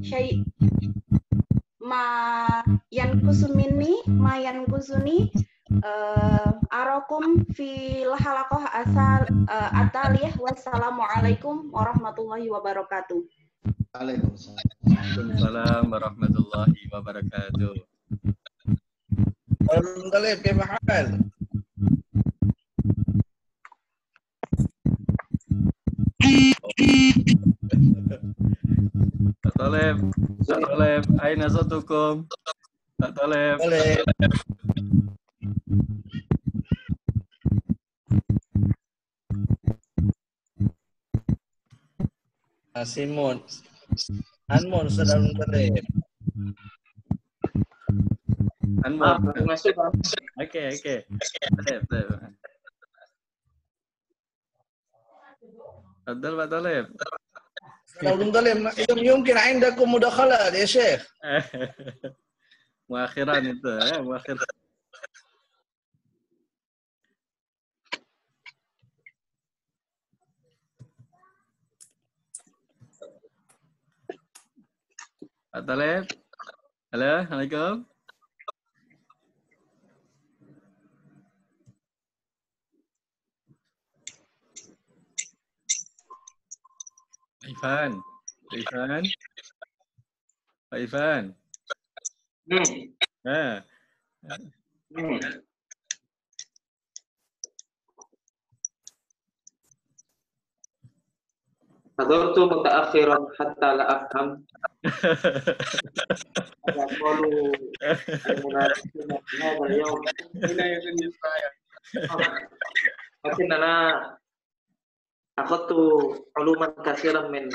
syai' ma yankusuni arakum fi halaqah ataliyah. Wassalamualaikum warahmatullahi wabarakatuh. Waalaikumsalam warahmatullahi wabarakatuh. Alhamdulillah, كيف حال؟ Pak Toleb, aina satukum? Pak Toleb. Simon, Anmon sudah Toleb. Anmon. Masuk. Oke. Toleb. Abdul Pak Toleb. Abdul Toleb, mungkin عندكم مداخلات يا شيخ. Muakhiran itu ya, muakhiran. Pak Toleb. Halo, Assalamualaikum. Ivan. Pak Ivan. حضرت متأخرا حتى لا أفهم. قالوا المنافقين في هذا اليوم لكن أنا أخذت علوما كثيرا من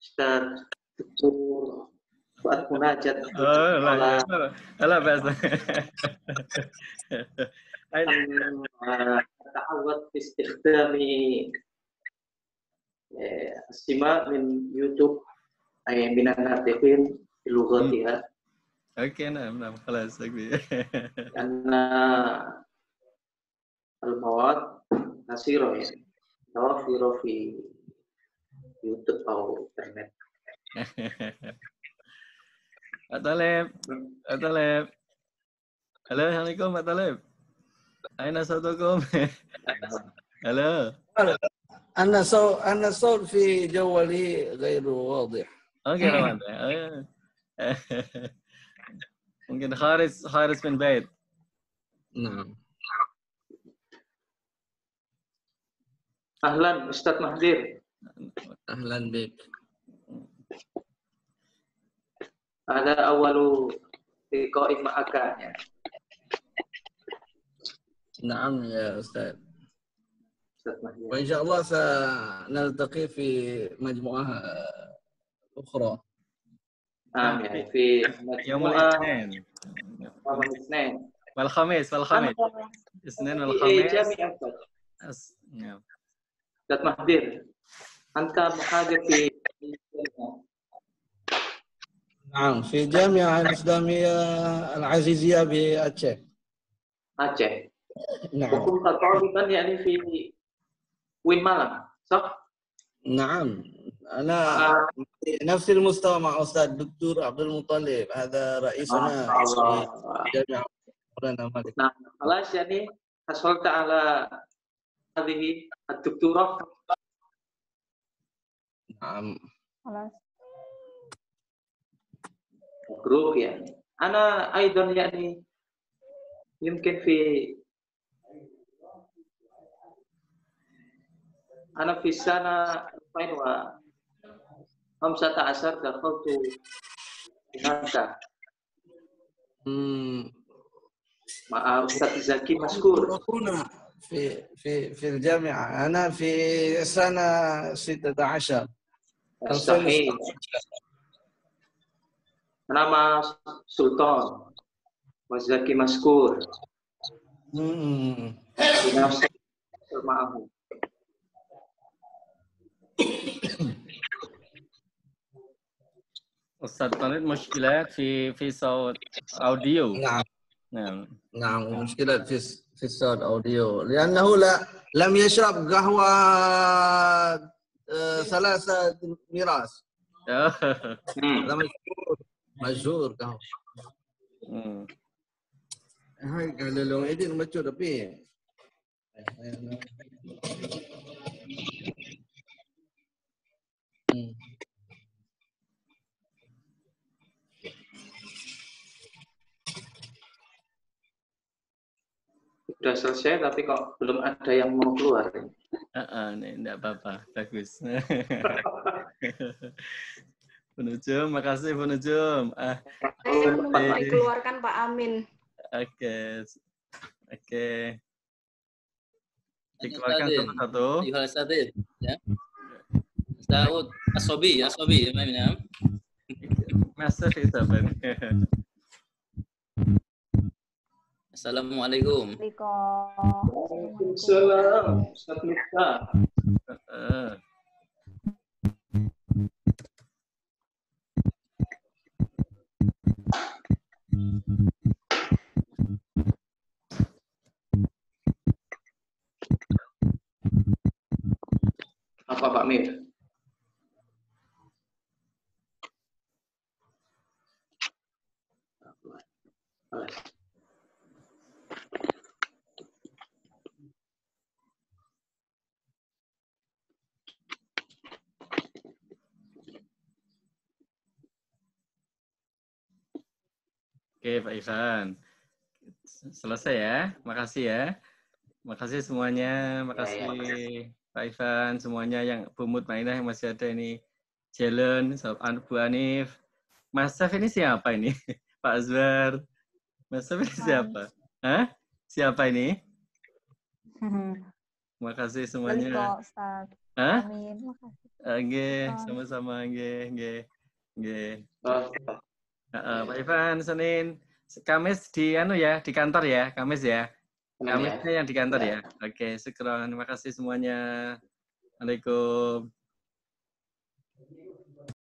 أستاذ دكتور فؤاد مناجد. لا بأس. أتعود باستخدام السماع من يوتيوب أي من الناطقين بلغتها. أوكي نعم خلاص. أن المواد كثيرة يعني متوفرة في يوتيوب أو إنترنت. Pak Toleb. Halo, Assalamualaikum Pak Toleb. Aina satukum? Halo. أنا صوت في جوالي غير واضح. غير واضح. ممكن خارج من بيت. نعم. أهلا أستاذ مهدير. أهلا بك. هذا أول لقاء معك. نعم يا أستاذ. وإن شاء الله سنلتقي في مجموعة أخرى. آمين. في يوم الاثنين والخميس الاثنين والخميس. نعم. أستاذ مهدير، أنت محاضر في نعم في جامعة الإسلامية العزيزية بأتشي. أتشي. نعم. وكنت طالبا يعني في وين مالك، صح؟ نعم. أنا نفس المستوى مع أستاذ الدكتور عبد المطلب، هذا رئيسنا في جامعة مولانا مالك. نعم. خلاص يعني حصلت على هذه الدكتوراه. نعم. خلاص. مبروك يعني. أنا أيضا يعني يمكن أنا في السنة 2015 دخلت هناك مع أستاذ زكي مسكور. في الجامعة أنا في سنة 16. صحيح. أنا مع سلطان وزكي مسكور. معهم. أستاذ طارق مشكلات في صوت أوديو. نعم مشكلة في الصوت أوديو لأنه لم يشرب قهوة 3 ميراث. هذا مشهور قهوة. هاي قال له إيدي المشهور بيه. Sudah selesai tapi kok belum ada yang mau keluar. Enggak apa-apa, bagus. Bu Nujum, makasih Bu Nujum. Bapak dikeluarkan Pak Amin. Oke. Dikeluarkan satu-satu. Ya. Saud Asobi ya. Masuk itu Bang. Assalamualaikum. Waalaikumsalam. Ustaz Miftah. Apa Pak Mir? Oke, Pak Ivan. Selesai ya. Makasih ya. Makasih semuanya. Makasih Pak Ivan, semuanya yang Bumut Mainah yang masih ada ini. Jelen, Bu Anif. Mas Saf ini siapa ini? Pak Azwar. Mas Saf ini siapa? Hah? Siapa ini? Makasih semuanya. Hah? Amin. Makasih. Oke, sama-sama. Oke. Pak Ivan, Senin, Kamis di di kantor ya, Kamis ya. Kamisnya yang di kantor ya. Oke, syukron. Terima kasih semuanya. Waalaikumsalam.